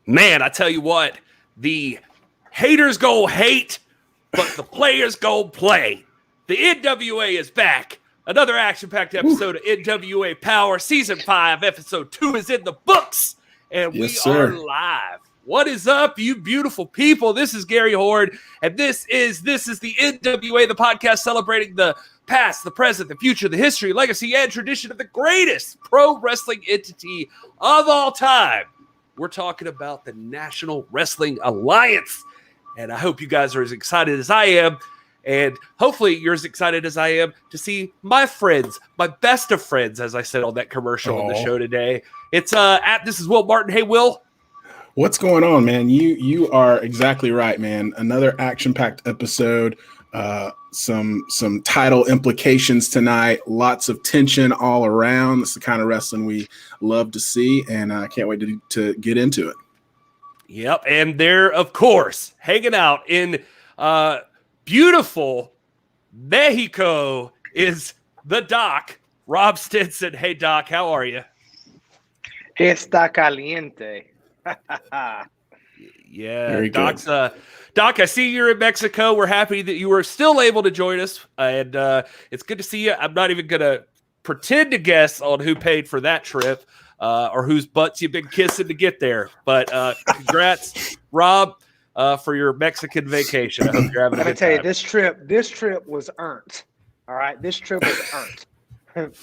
Man, I tell you what, the haters go hate, but the players go play. The NWA is back. Another action-packed episode of NWA Powerrr. Season 5, Episode 2 is in the books, and we are live. What is up, you beautiful people? This is Gary Horne, and this is the NWA, the podcast celebrating the past, the present, the future, the history, legacy, and tradition of the greatest pro wrestling entity of all time. We're talking about the National Wrestling Alliance, and I hope you guys are as excited as I am, and hopefully you're as excited as I am to see my friends, my best of friends, as I said on that commercial on the show today. It's this is Wil Martin. Hey, Wil. What's going on, man? You are exactly right, man. Another action-packed episode. Some title implications tonight. Lots of tension all around. It's the kind of wrestling we love to see, and I can't wait to get into it. Yep, and they're, of course, hanging out in beautiful Mexico is the Doc, Rob Stinson. Hey, Doc, how are you? Está caliente. Yeah, very Doc's good. Doc, I see you're in Mexico. We're happy that you were still able to join us, and it's good to see you. I'm not even going to pretend to guess on who paid for that trip or whose butts you've been kissing to get there. But congrats, Rob, for your Mexican vacation. I hope you're having a good time. Let me tell you, this trip was earned. All right, this trip was earned.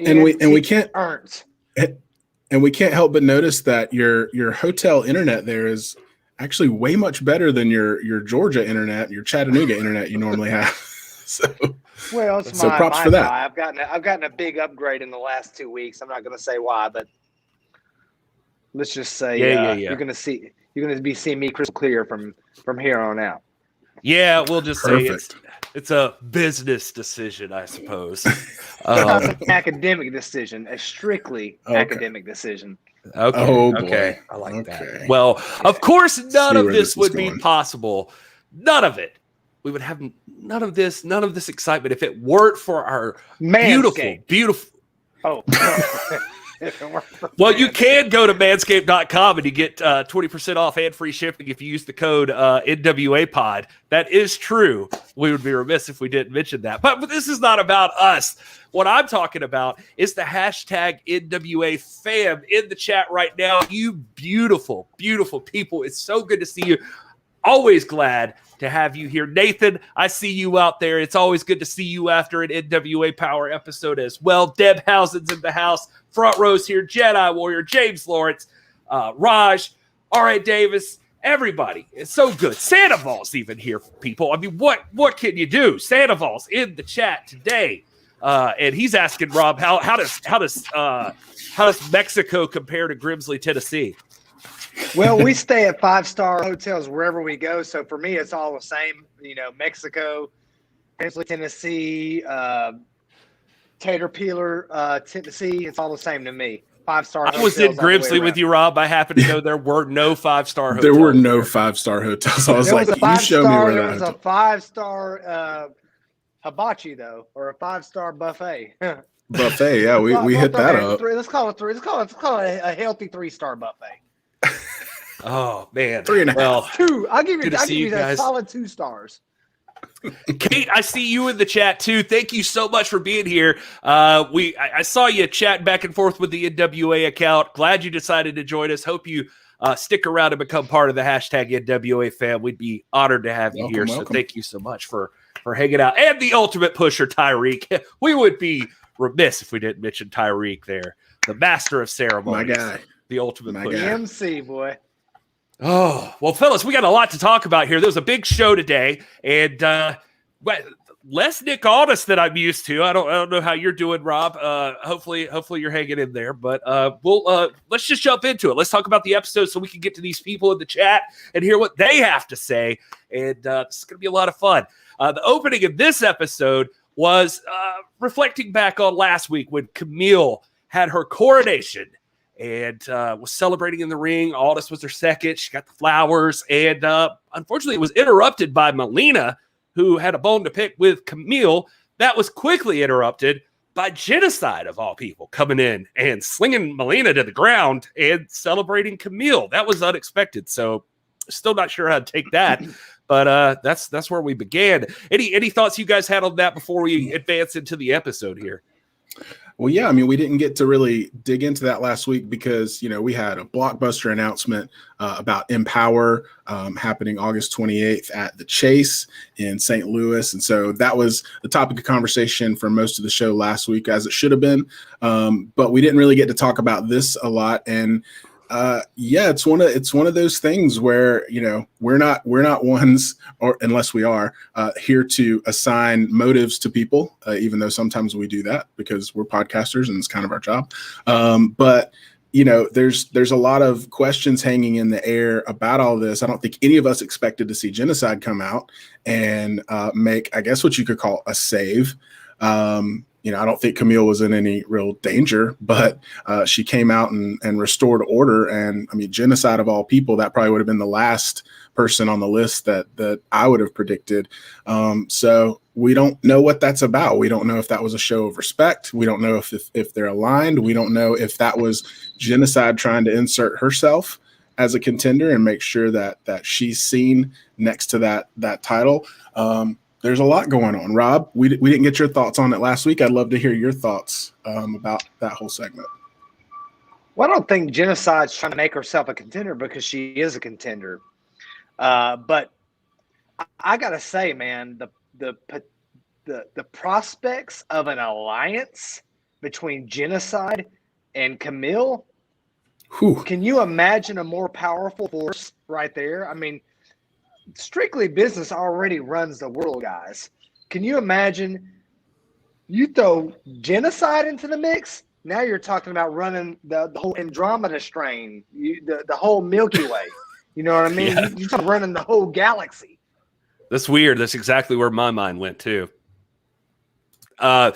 and we can't earned. And we can't help but notice that your hotel internet there is actually way much better than your Georgia internet, your Chattanooga internet you normally have. So Props for that. I've gotten a big upgrade in the last 2 weeks. I'm not going to say why, but let's just say you're going to be seeing me crystal clear from here on out. Yeah, we'll just Perfect. say it's a business decision, I suppose. It's not an academic decision, a strictly academic decision. Okay. Oh, boy. Okay. I like that. Well, of course, none of this would be possible. None of it. We would have none of this excitement if it weren't for our beautiful. Oh. Well, you can go to manscaped.com and you get 20% off and free shipping if you use the code NWA Pod. That is true. We would be remiss if we didn't mention that. But this is not about us. What I'm talking about is the hashtag NWA fam in the chat right now. You beautiful, beautiful people. It's so good to see you. Always glad to have you here. Nathan, I see you out there. It's always good to see you after an NWA Powerrr episode as well. Deb Housen's in the house. Front rows here. Jedi Warrior, James Lawrence, Raj, R.A. Davis, everybody. It's so good. Sandoval's even here, people. I mean, what can you do? Sandoval's in the chat today. And he's asking Rob, how does Mexico compare to Grimsley, Tennessee? Well, we stay at 5-star hotels wherever we go, so for me, it's all the same. You know, Mexico, Grimsley, Tennessee, Tater Peeler, Tennessee. It's all the same to me. 5-star. I was in Grimsley with you, Rob. I happen to know there were no 5-star hotels. There were no 5-star hotels. I was like, you show me where that was a 5-star hibachi though, or a 5-star buffet. Buffet, yeah, we hit that up. Let's call it 3. Let's call it a healthy 3-star buffet. Oh man, 3.5. Well, 2. I'll give you that solid 2 stars. Kate, I see you in the chat too. Thank you so much for being here. I saw you chatting back and forth with the NWA account. Glad you decided to join us. Hope you stick around and become part of the hashtag NWA fam. We'd be honored to have you here. Welcome. So thank you so much for hanging out. And the ultimate pusher, Tyreek. We would be remiss if we didn't mention Tyreek there, the master of ceremonies. My guy. The ultimate pusher. MC, boy. Oh, well, fellas, we got a lot to talk about here. There was a big show today, and less Nick Aldis than I'm used to. I don't know how you're doing, Rob. Hopefully you're hanging in there. But let's just jump into it. Let's talk about the episode so we can get to these people in the chat and hear what they have to say. And this is going to be a lot of fun. The opening of this episode was reflecting back on last week when Camille had her coronation and was celebrating in the ring. Aldis was her second. She got the flowers. And unfortunately, it was interrupted by Melina, who had a bone to pick with Camille. That was quickly interrupted by Jennacide, of all people, coming in and slinging Melina to the ground and celebrating Camille. That was unexpected. So still not sure how to take that, but that's where we began. Any thoughts you guys had on that before we advance into the episode here? Well, yeah, I mean, we didn't get to really dig into that last week because, we had a blockbuster announcement about Powerrr happening August 28th at the Chase in St. Louis. And so that was the topic of conversation for most of the show last week, as it should have been. But we didn't really get to talk about this a lot. And it's one of those things where, we're not ones, or unless we are here to assign motives to people, even though sometimes we do that because we're podcasters and it's kind of our job. But there's a lot of questions hanging in the air about all this. I don't think any of us expected to see Jennacide come out and make, I guess, what you could call a save. I don't think Camille was in any real danger, but she came out and restored order. And I mean, Jennacide, of all people, that probably would have been the last person on the list that I would have predicted. So we don't know what that's about. We don't know if that was a show of respect. We don't know if they're aligned. We don't know if that was Jennacide trying to insert herself as a contender and make sure that she's seen next to that title. There's a lot going on. Rob, we didn't get your thoughts on it last week. I'd love to hear your thoughts about that whole segment. Well, I don't think Jennicide's trying to make herself a contender because she is a contender. But I gotta say, man, the prospects of an alliance between Jennacide and Camille. Whew. Can you imagine a more powerful force right there? I mean, Strictly Business already runs the world, guys. Can you imagine you throw Jennacide into the mix? Now you're talking about running the whole Andromeda strain, the whole Milky Way. You know what I mean? Yeah. You're running the whole galaxy. That's weird. That's exactly where my mind went too. I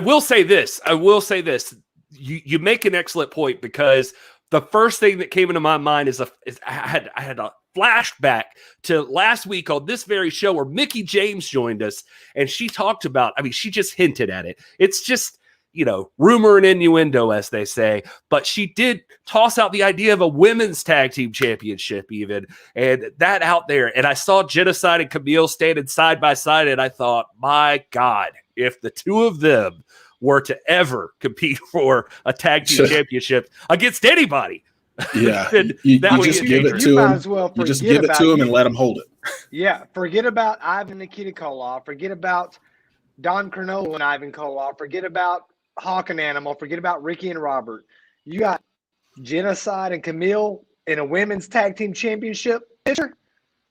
will say this. You make an excellent point, because the first thing that came into my mind is I had a flashback to last week on this very show where Mickie James joined us, and she talked about, I mean, she just hinted at it. It's just, rumor and innuendo, as they say, but she did toss out the idea of a women's tag team championship even, and that out there. And I saw Jennacide and Camille standing side by side, and I thought, my God, if the two of them were to ever compete for a tag team championship against anybody, yeah, you just give it to him. You just give it to him and let him hold it. Yeah, forget about Ivan Nikita Koloff. Forget about Don Cornolo and Ivan Koloff. Forget about Hawk and Animal. Forget about Ricky and Robert. You got Jennacide and Camille in a women's tag team championship picture.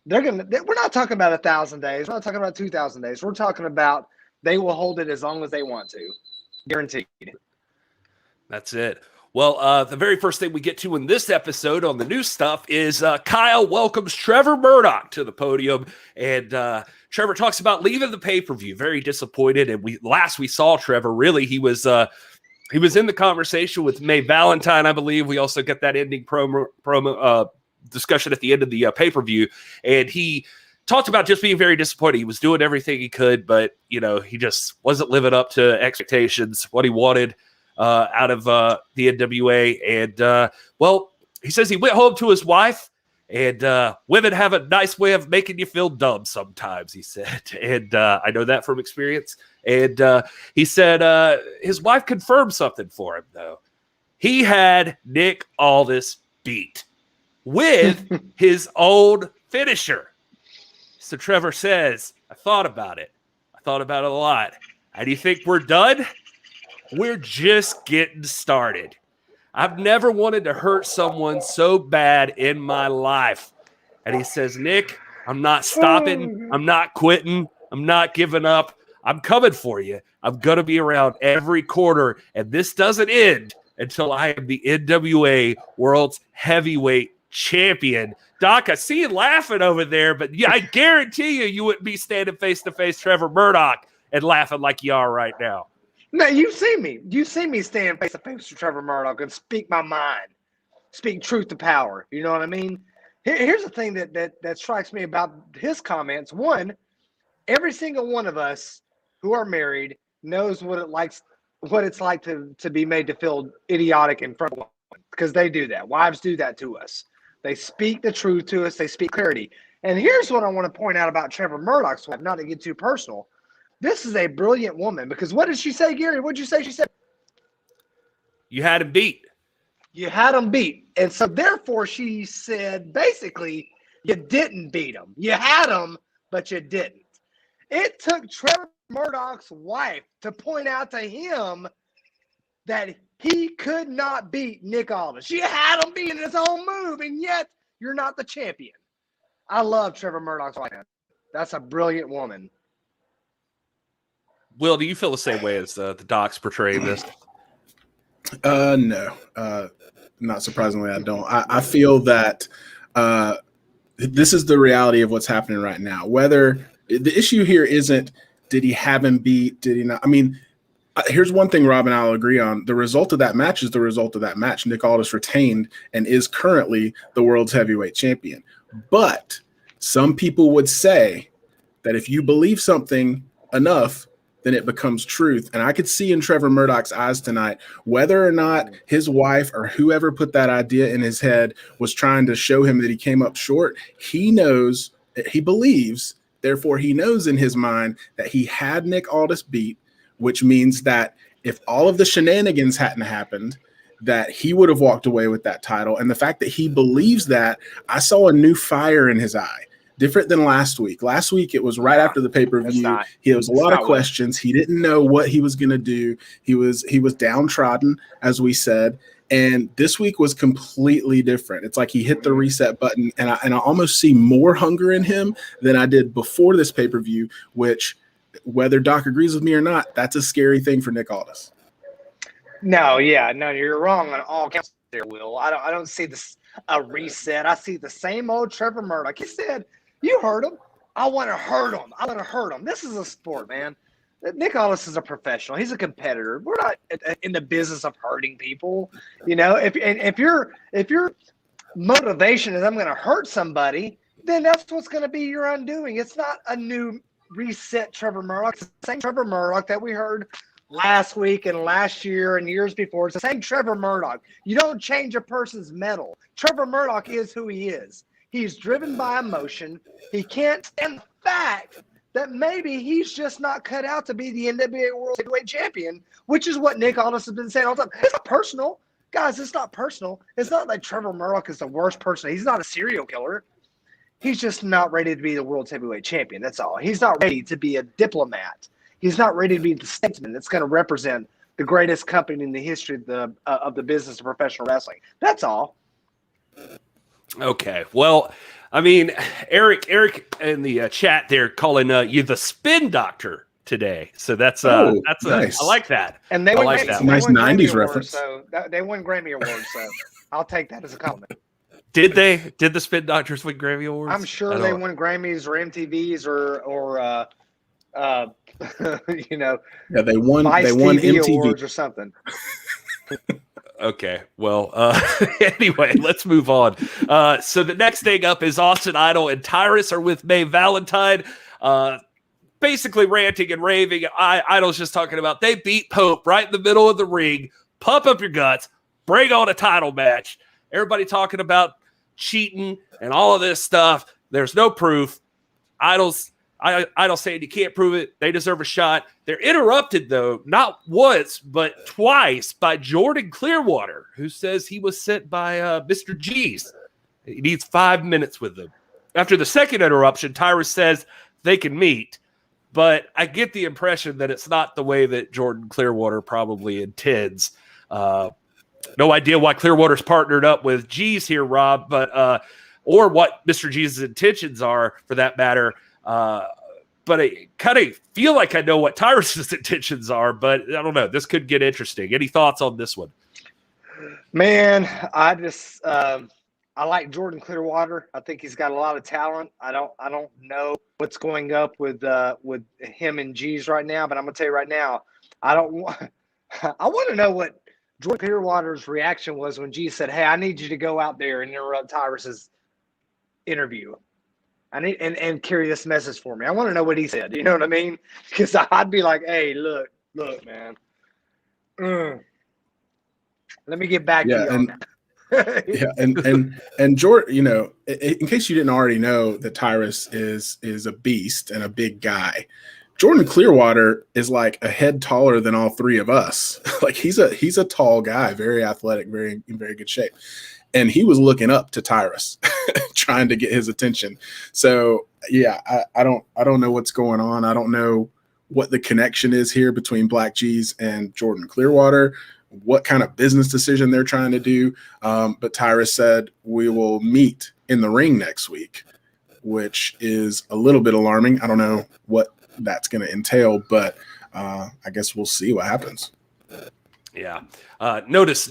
We're not talking about 1,000 days. We're not talking about 2,000 days. We're talking about they will hold it as long as they want to. Guaranteed. That's it. Well, the very first thing we get to in this episode on the new stuff is Kyle welcomes Trevor Murdoch to the podium, and Trevor talks about leaving the pay-per-view, very disappointed. And we saw Trevor, really, he was in the conversation with Mae Valentine, I believe. We also get that ending promo discussion at the end of the pay-per-view, and he talked about just being very disappointed. He was doing everything he could, but he just wasn't living up to expectations, what he wanted out of the NWA. And he says he went home to his wife, and women have a nice way of making you feel dumb sometimes, he said. And I know that from experience. And he said his wife confirmed something for him, though. He had Nick Aldis beat with his old finisher. So Trevor says, I thought about it. I thought about it a lot. How do you think we're done? We're just getting started. I've never wanted to hurt someone so bad in my life. And he says, Nick, I'm not stopping. I'm not quitting. I'm not giving up. I'm coming for you. I'm going to be around every quarter. And this doesn't end until I am the NWA World Heavyweight Champion. Doc, I see you laughing over there, but yeah, I guarantee you wouldn't be standing face to face Trevor Murdoch and laughing like you are right now. No, you see me. You see me stand face to face with Trevor Murdoch and speak my mind, speak truth to power. You know what I mean? Here's the thing that strikes me about his comments. One, every single one of us who are married knows what it likes what it's like to be made to feel idiotic in front of women, because they do that. Wives do that to us. They speak the truth to us. They speak clarity. And here's what I want to point out about Trevor Murdoch's wife, not to get too personal. This is a brilliant woman, because what did she say, Gary? What did you say? She said, you had him beat. You had him beat. And so therefore she said, basically, you didn't beat him. You had him, but you didn't. It took Trevor Murdoch's wife to point out to him that he could not beat Nick Aldis. You had him beating his own move, and yet you're not the champion. I love Trevor Murdoch's wife. That's a brilliant woman. Will, do you feel the same way as the docs portraying this? No. Not surprisingly, I don't. I feel that this is the reality of what's happening right now. Whether the issue here isn't did he have him beat, did he not? I mean, here's one thing Rob and I'll agree on. The result of that match is the result of that match. Nick Aldis retained and is currently the world's heavyweight champion. But some people would say that if you believe something enough, then it becomes truth. And I could see in Trevor Murdoch's eyes tonight, whether or not his wife or whoever put that idea in his head was trying to show him that he came up short, he knows, he believes, therefore he knows in his mind that he had Nick Aldis beat, which means that if all of the shenanigans hadn't happened, that he would have walked away with that title. And the fact that he believes that, I saw a new fire in his eye. Different than last week. Last week, it was right after the pay-per-view. He was a lot of questions. He didn't know what he was going to do. He was downtrodden, as we said. And this week was completely different. It's like he hit the reset button, and I almost see more hunger in him than I did before this pay-per-view, which, whether Doc agrees with me or not, that's a scary thing for Nick Aldis. No, you're wrong on all counts there, Will. I don't see this a reset. I see the same old Trevor Murdoch. He said, you heard him. I want to hurt him. I want to hurt him. This is a sport, man. Nick Aldis is a professional. He's a competitor. We're not in the business of hurting people. You know, if your motivation is I'm going to hurt somebody, then that's what's going to be your undoing. It's not a new reset Trevor Murdoch. It's the same Trevor Murdoch that we heard last week and last year and years before. It's the same Trevor Murdoch. You don't change a person's mettle. Trevor Murdoch is who he is. He's driven by emotion. He can't stand the fact that maybe he's just not cut out to be the NWA World Heavyweight Champion, which is what Nick Aldis has been saying all the time. It's not personal. Guys, it's not personal. It's not like Trevor Murdoch is the worst person. He's not a serial killer. He's just not ready to be the World Heavyweight Champion. That's all. He's not ready to be a diplomat. He's not ready to be the statesman that's going to represent the greatest company in the history of the business of professional wrestling. That's all. Okay. Well, I mean, Eric in the chat there calling you the spin doctor today. So that's nice. I like that. And they like that. Nice 90s reference. So they won Grammy Awards. So I'll take that as a compliment. Did the spin doctors win Grammy Awards? I'm sure they won Grammys or MTVs or you know. Yeah, they won TV MTV Awards or something. Okay, well, anyway, let's move on. So the next thing up is Austin Idol and Tyrus are with Mae Valentine, basically ranting and raving. Idol's just talking about they beat Pope right in the middle of the ring. Pump up your guts. Bring on a title match. Everybody talking about cheating and all of this stuff. There's no proof. Idol saying you can't prove it. They deserve a shot. They're interrupted, though, not once, but twice by Jordan Clearwater, who says he was sent by Mr. G's. He needs 5 minutes with them. After the second interruption, Tyrus says they can meet, but I get the impression that it's not the way that Jordan Clearwater probably intends. No idea why Clearwater's partnered up with G's here, Rob, but or what Mr. G's intentions are, for that matter. But I kind of feel like I know what Tyrus's intentions are, but I don't know. This could get interesting. Any thoughts on this one? Man, I just I like Jordan Clearwater. I think he's got a lot of talent. I don't know what's going up with him and G's right now, but I'm gonna tell you right now, I want to know what Jordan Clearwater's reaction was when G said, "Hey, I need you to go out there and interrupt Tyrus's interview. I need and carry this message for me." I want to know what he said. You know what I mean? Because I'd be like, "Hey, look, man. Let me get back to you on that. and Jordan, in case you didn't already know that Tyrus is a beast and a big guy. Jordan Clearwater is like a head taller than all three of us. Like he's a tall guy, very athletic, in very good shape. And he was looking up to Tyrus, trying to get his attention. So yeah, I don't know what's going on. I don't know what the connection is here between Black G's and Jordan Clearwater, what kind of business decision they're trying to do. But Tyrus said we will meet in the ring next week, which is a little bit alarming. I don't know what that's going to entail, but I guess we'll see what happens. Yeah. Notice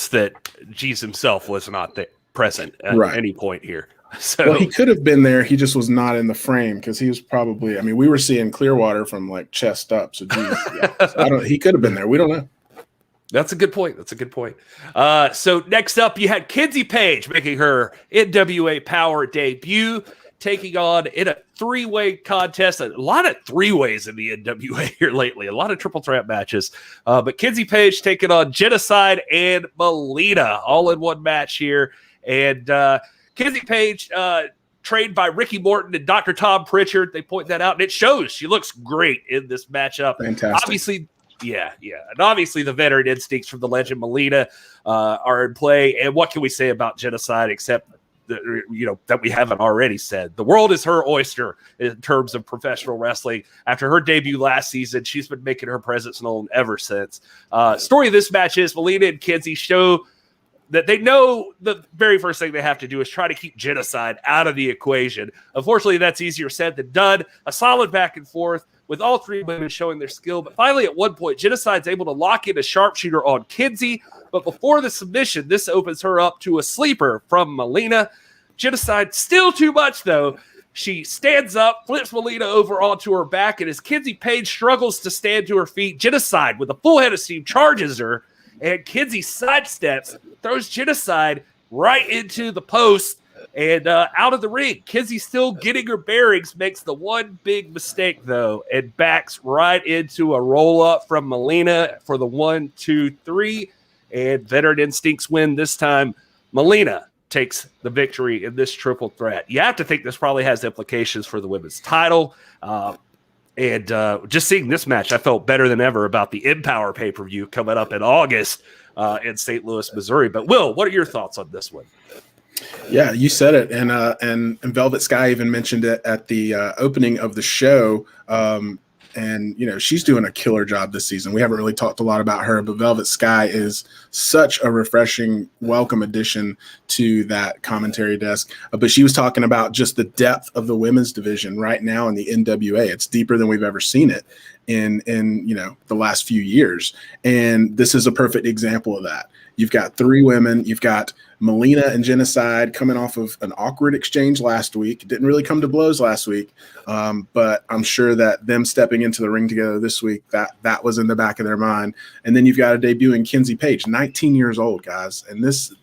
that G's himself was not present at any point here. So well, he could have been there. He just was not in the frame because he was probably. I mean, we were seeing Clearwater from like chest up. So so he could have been there. We don't know. That's a good point. So next up, you had Kenzie Paige making her NWA Powerrr debut, taking on in a three-way contest. A lot of three-ways in the NWA here lately. A lot of triple threat matches. But Kenzie Paige taking on Jennacide and Melina all in one match here. And Kenzie Paige, trained by Ricky Morton and Dr. Tom Pritchard. They point that out, and it shows. She looks great in this matchup. Fantastic. Obviously, yeah. And obviously the veteran instincts from the legend Melina are in play. And what can we say about Jennacide except that we haven't already said? The world is her oyster in terms of professional wrestling. After her debut last season, she's been making her presence known ever since. Story of this match is Melina and Kenzie show that they know the very first thing they have to do is try to keep Jennacide out of the equation. Unfortunately, that's easier said than done. A solid back and forth with all three women showing their skill. But finally, at one point, Jennicide's able to lock in a sharpshooter on Kenzie. But before the submission, this opens her up to a sleeper from Melina. Jennacide, still too much, though. She stands up, flips Melina over onto her back, and as Kenzie Paige struggles to stand to her feet, Jennacide, with a full head of steam, charges her. And Kenzie sidesteps, throws Jennacide right into the post and out of the ring. Kenzie still getting her bearings, makes the one big mistake, though, and backs right into a roll-up from Melina for the 1, 2, 3. And Veteran Instincts win this time. Melina takes the victory in this triple threat. You have to think this probably has implications for the women's title. And just seeing this match, I felt better than ever about the Empower pay-per-view coming up in August in St. Louis, Missouri. But Will, what are your thoughts on this one? Yeah, you said it, and Velvet Sky even mentioned it at the opening of the show. And she's doing a killer job this season. We haven't really talked a lot about her, but Velvet Sky is such a refreshing, welcome addition to that commentary desk. But she was talking about just the depth of the women's division right now in the NWA. It's deeper than we've ever seen it in the last few years, and this is a perfect example of that. You've got three women. You've got Melina and Jennacide coming off of an awkward exchange last week. It didn't really come to blows last week, but I'm sure that them stepping into the ring together this week, that was in the back of their mind. And then you've got a debut in Kenzie Paige, 19 years old, guys. And this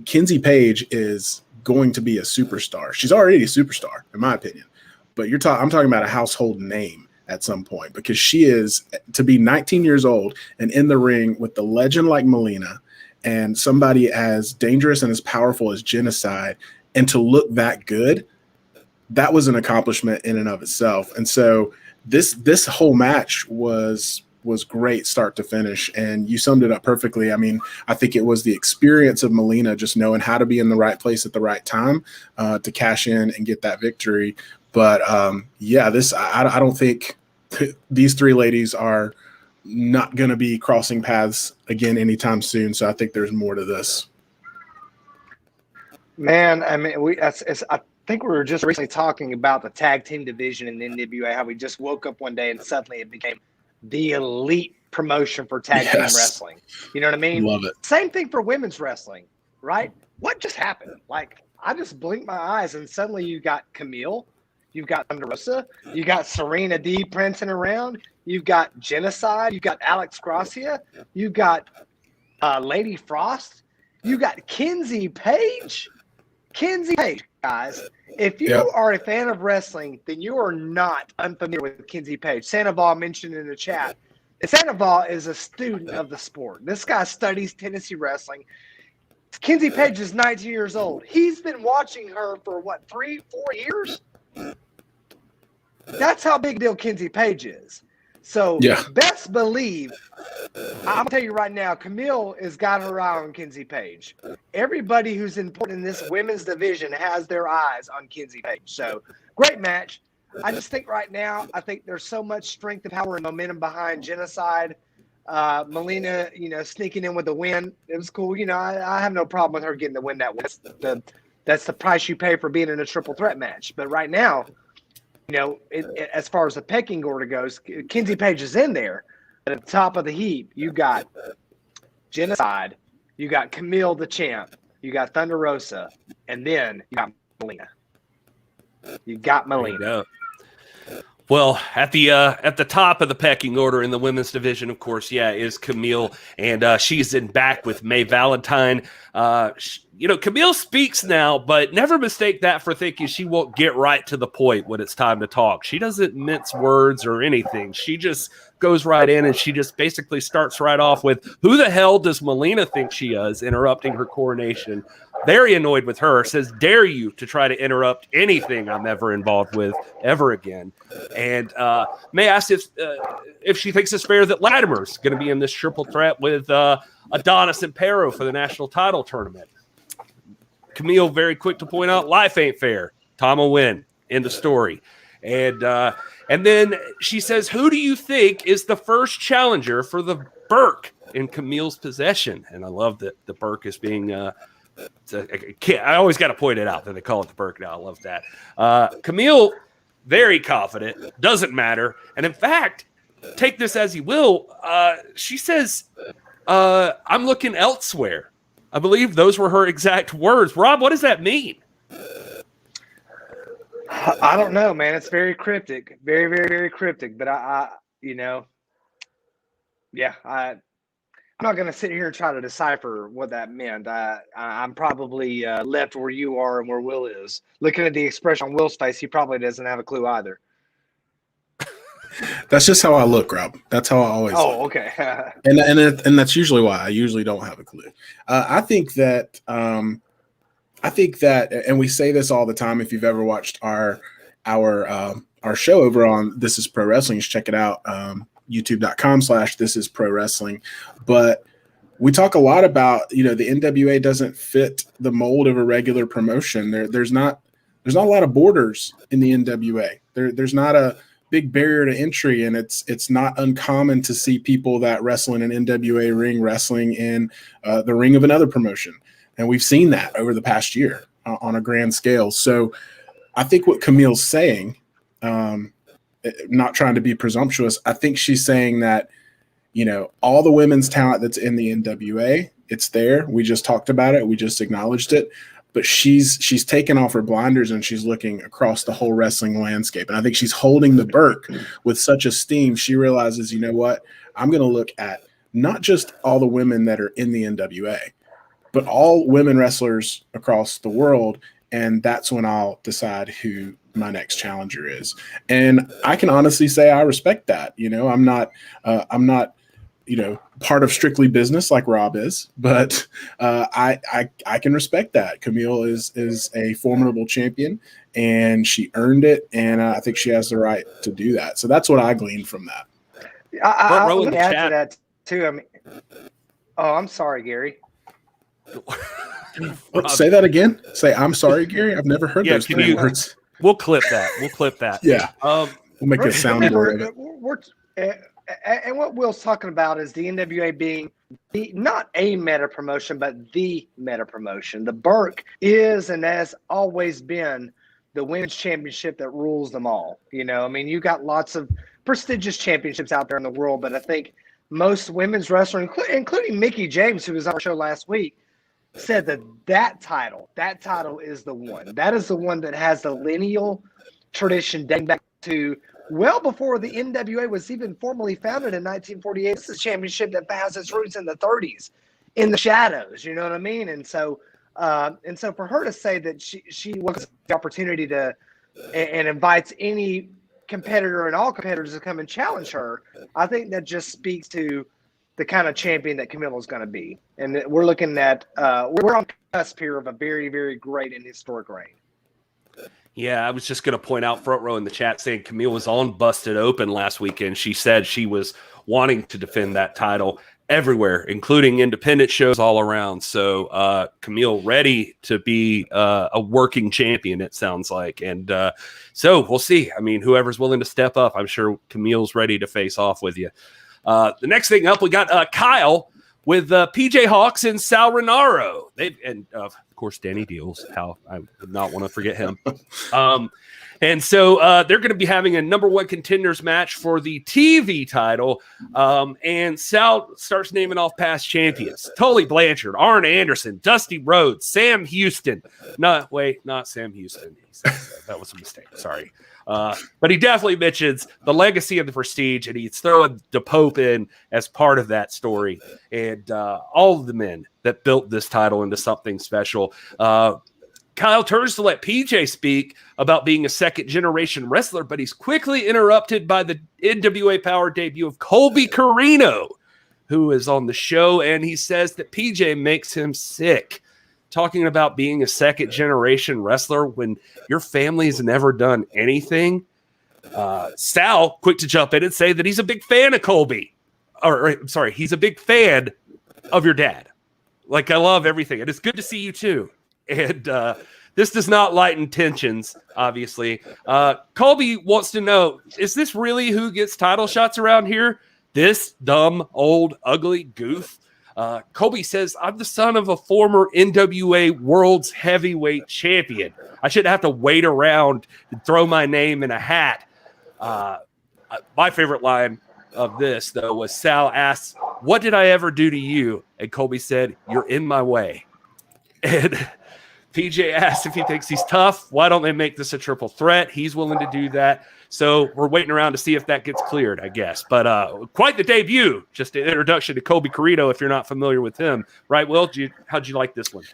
Kenzie Paige is going to be a superstar. She's already a superstar, in my opinion. But I'm talking about a household name at some point, because she is, to be 19 years old and in the ring with the legend like Melina and somebody as dangerous and as powerful as Jennacide, and to look that good, that was an accomplishment in and of itself. And so this whole match was great start to finish, and you summed it up perfectly. I mean, I think it was the experience of Melina just knowing how to be in the right place at the right time to cash in and get that victory. But I don't think these three ladies are not going to be crossing paths again anytime soon. So I think there's more to this. Man, I mean, I think we were just recently talking about the tag team division in the NWA, how we just woke up one day and suddenly it became the elite promotion for tag team wrestling. You know what I mean? Love it. Same thing for women's wrestling, right? What just happened? Like, I just blinked my eyes and suddenly you got Camille, you've got Ponderosa, you got Serena D prancing around, you've got Jennacide, you've got Alex Gracia, you've got Lady Frost, you got Kenzie Paige. Kenzie Paige, guys. If you are a fan of wrestling, then you are not unfamiliar with Kenzie Paige. Sandoval mentioned in the chat Sandoval is a student of the sport. This guy studies Tennessee wrestling. Kenzie Paige is 19 years old. He's been watching her for what, 3-4 years? That's how big a deal Kenzie Paige is. So best believe, I'm gonna tell you right now, Camille has got her eye on Kenzie Paige. Everybody who's important in this women's division has their eyes on Kenzie Paige. So great match. I just think right now, I think there's so much strength and power and momentum behind Jennacide. Melina, sneaking in with the win. It was cool. I have no problem with her getting the win that way. That's the price you pay for being in a triple threat match. But right now, as far as the pecking order goes, Kenzie Paige is in there. But at the top of the heap, you got Jennacide, you got Camille the champ, you got Thunder Rosa, and then you got Melina. You got Melina. Well, at the top of the pecking order in the women's division, of course, is Camille, and she's in back with May Valentine. Camille speaks now, but never mistake that for thinking she won't get right to the point when it's time to talk. She doesn't mince words or anything. She just goes right in, and she just basically starts right off with, who the hell does Melina think she is, interrupting her coronation. Very annoyed with her, says, dare you to try to interrupt anything I'm ever involved with ever again. And May asks if she thinks it's fair that Latimer's going to be in this triple threat with Adonis and Perro for the national title tournament. Camille very quick to point out, life ain't fair. Tom will win. End of story. And then she says, who do you think is the first challenger for the Burke in Camille's possession? And I love that the Burke is being I always got to point it out that they call it the Burke now. I love that. Camille, very confident, doesn't matter. And in fact, take this as you will, she says, I'm looking elsewhere. I believe those were her exact words. Rob, what does that mean? I don't know, man. It's very cryptic, very, very, very cryptic. But I'm not going to sit here and try to decipher what that meant. I'm probably left where you are and where Will is. Looking at the expression on Will's face, he probably doesn't have a clue either. That's just how I look, Rob. That's how I always look. Okay. and that's usually why I usually don't have a clue. I think that, and we say this all the time. If you've ever watched our show over on This Is Pro Wrestling, you should check it out. YouTube.com/This Is Pro Wrestling. But we talk a lot about, the NWA doesn't fit the mold of a regular promotion. There's not a lot of borders in the NWA. There's not a big barrier to entry, and it's not uncommon to see people that wrestle in an NWA ring wrestling in the ring of another promotion. And we've seen that over the past year on a grand scale. So I think what Camille's saying, not trying to be presumptuous, I think she's saying that, all the women's talent that's in the NWA, it's there. We just talked about it. We just acknowledged it. But she's taken off her blinders and she's looking across the whole wrestling landscape. And I think she's holding the Burke with such esteem. She realizes, you know what? I'm going to look at not just all the women that are in the NWA, but all women wrestlers across the world. And that's when I'll decide who my next challenger is. And I can honestly say I respect that. I'm not part of Strictly Business like Rob is, but I can respect that. Camille is a formidable champion, and she earned it, and I think she has the right to do that. So that's what I gleaned from that. I would add to that too. I'm sorry, Gary. Say that again. Say, I'm sorry, Gary. I've never heard those three words. We'll clip that. Yeah. We'll make a soundboard of it. And what Will's talking about is the NWA being not a meta promotion, but the meta promotion. The Burke is and has always been the women's championship that rules them all. You got lots of prestigious championships out there in the world, but I think most women's wrestlers, including Mickie James, who was on our show last week, said that title is the one. That is the one that has the lineal tradition dating back to well before the NWA was even formally founded in 1948. This is a championship that has its roots in the 30s, in the shadows. You know what I mean? And so for her to say that she wants the opportunity to and invites any competitor and all competitors to come and challenge her, I think that just speaks to the kind of champion that Camilla's going to be. And we're looking at we're on the cusp here of a very, very great and historic reign. Yeah, I was just going to point out front row in the chat saying Camille was on Busted Open last weekend. She said she was wanting to defend that title everywhere, including independent shows all around. So Camille ready to be a working champion, it sounds like. And so we'll see. I mean, whoever's willing to step up, I'm sure Camille's ready to face off with you. The next thing up, we got Kyle with PJ Hawks and Sal Renaro. And of course, Danny Deals. How I would not want to forget him. And so they're going to be having a number one contenders match for the TV title. And Sal starts naming off past champions: Tully Blanchard, Arn Anderson, Dusty Rhodes, Sam Houston. Not Sam Houston. That was a mistake. Sorry. But he definitely mentions the legacy of the Prestige, and he's throwing the Pope in as part of that story. And all of the men that built this title into something special. Kyle turns to let PJ speak about being a second-generation wrestler, but he's quickly interrupted by the NWA Powerrr debut of Colby Corino, who is on the show, and he says that PJ makes him sick. Talking about being a second-generation wrestler when your family has never done anything. Sal, quick to jump in and say that he's a big fan of Colby. I'm sorry, he's a big fan of your dad. Like, I love everything, and it's good to see you too. And this does not lighten tensions, obviously. Colby wants to know, is this really who gets title shots around here? This dumb, old, ugly goof? Colby says, I'm the son of a former NWA World's Heavyweight Champion. I shouldn't have to wait around and throw my name in a hat. My favorite line of this, though, was Sal asks, what did I ever do to you? And Colby said, you're in my way. And PJ asks if he thinks he's tough. Why don't they make this a triple threat? He's willing to do that. So we're waiting around to see if that gets cleared, I guess. But quite the debut. Just an introduction to Colby Corino, if you're not familiar with him. Right, Will? How'd you like this one?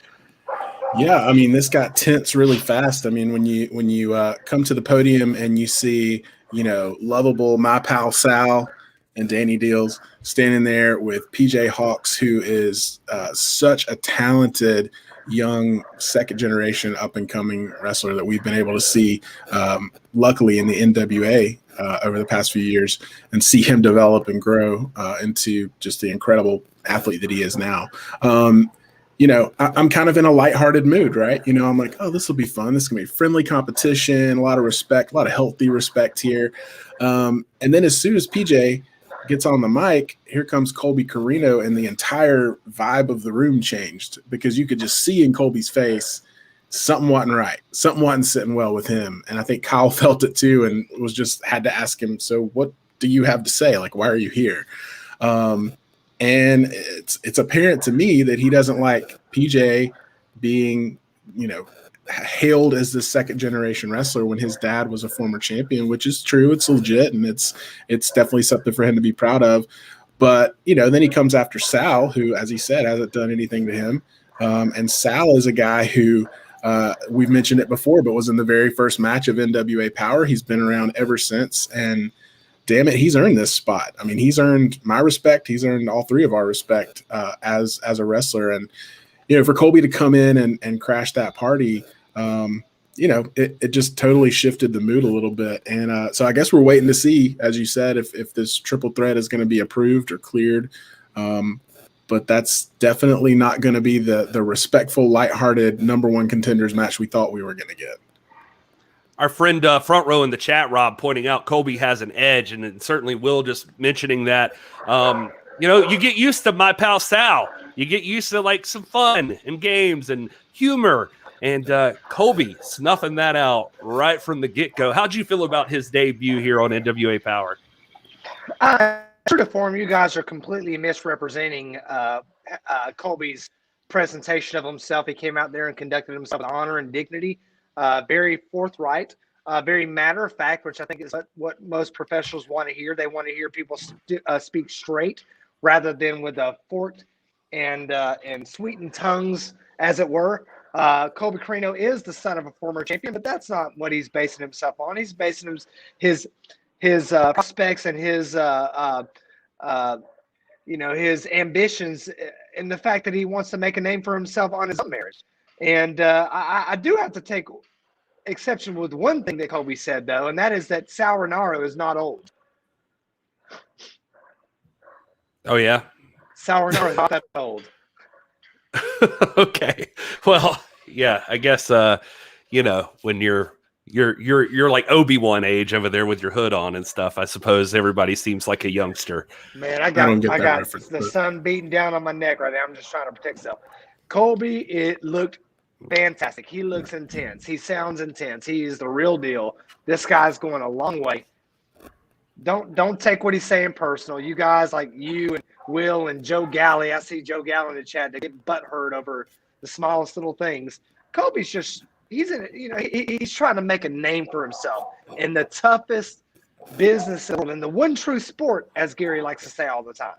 Yeah, I mean, this got tense really fast. I mean, when you come to the podium and you see, lovable my pal Sal and Danny Deals standing there with PJ Hawks, who is such a talented young second generation up and coming wrestler that we've been able to see luckily in the NWA over the past few years, and see him develop and grow into just the incredible athlete that he is now. I'm kind of in a lighthearted mood, right? I'm like, oh, this will be fun. This is going to be friendly competition, a lot of respect, a lot of healthy respect here. And then as soon as PJ gets on the mic, here comes Colby Corino, and the entire vibe of the room changed, because you could just see in Colby's face something wasn't right. Something wasn't sitting well with him. And I think Kyle felt it too, and had to ask him, so what do you have to say? Like, why are you here? And it's apparent to me that he doesn't like PJ being, hailed as the second generation wrestler when his dad was a former champion, which is true. It's legit, and it's definitely something for him to be proud of. But, then he comes after Sal, who, as he said, hasn't done anything to him. And Sal is a guy who, we've mentioned it before, but was in the very first match of NWA Powerrr. He's been around ever since, and damn it, he's earned this spot. I mean, he's earned my respect. He's earned all three of our respect as a wrestler. And, for Colby to come in and crash that party, it just totally shifted the mood a little bit. And so I guess we're waiting to see, as you said, if this triple threat is going to be approved or cleared. But that's definitely not going to be the respectful, lighthearted number one contenders match we thought we were going to get. Our friend front row in the chat, Rob, pointing out Colby has an edge, and certainly Will just mentioning that. You get used to my pal Sal. You get used to like some fun and games and humor. And Colby snuffing that out right from the get-go. How'd you feel about his debut here on NWA Powerrr? True to form, you guys are completely misrepresenting Colby's presentation of himself. He came out there and conducted himself with honor and dignity. Very forthright, very matter-of-fact, which I think is what most professionals want to hear. They want to hear people speak straight rather than with a forked and sweetened tongues, as it were. Colby Carino is the son of a former champion, but that's not what he's basing himself on. He's basing his prospects and his his ambitions and the fact that he wants to make a name for himself on his own marriage. And I do have to take exception with one thing that Colby said, though, and that is that Sal Rinauro is not old. Oh, yeah? Sal Rinauro is not that old. Okay. Well, yeah, I guess, when you're like Obi-Wan age over there with your hood on and stuff, I suppose everybody seems like a youngster. Man, I got the sun beating down on my neck right now. I'm just trying to protect myself. Colby, it looked fantastic. He looks intense. He sounds intense. He is the real deal. This guy's going a long way. Don't take what he's saying personal. You guys like you and Will and Joe Galley. I see Joe Galley in the chat. They get butthurt over the smallest little things. Colby's he's trying to make a name for himself in the toughest business in the one true sport, as Gary likes to say all the time.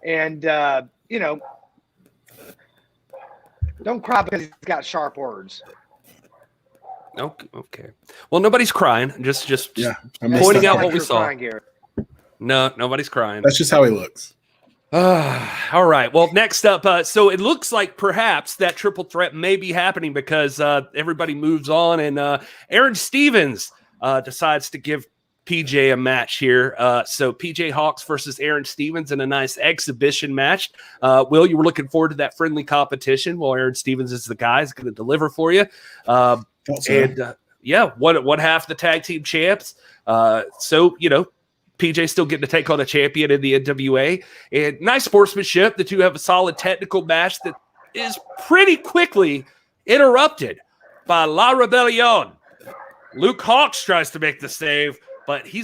And don't cry because he's got sharp words. Okay. Well, nobody's crying. Just pointing out what we saw. Crying, Gary. No, nobody's crying. That's just how he looks. All right. Well, next up, so it looks like perhaps that triple threat may be happening because everybody moves on, and Aaron Stevens decides to give PJ a match here. So PJ Hawks versus Aaron Stevens in a nice exhibition match. Will, you were looking forward to that friendly competition? Well, Aaron Stevens is the guy who's going to deliver for you. One half the tag team champs. PJ still getting to take on a champion in the NWA. And nice sportsmanship. The two have a solid technical match that is pretty quickly interrupted by La Rebellion. Luke Hawks tries to make the save, but he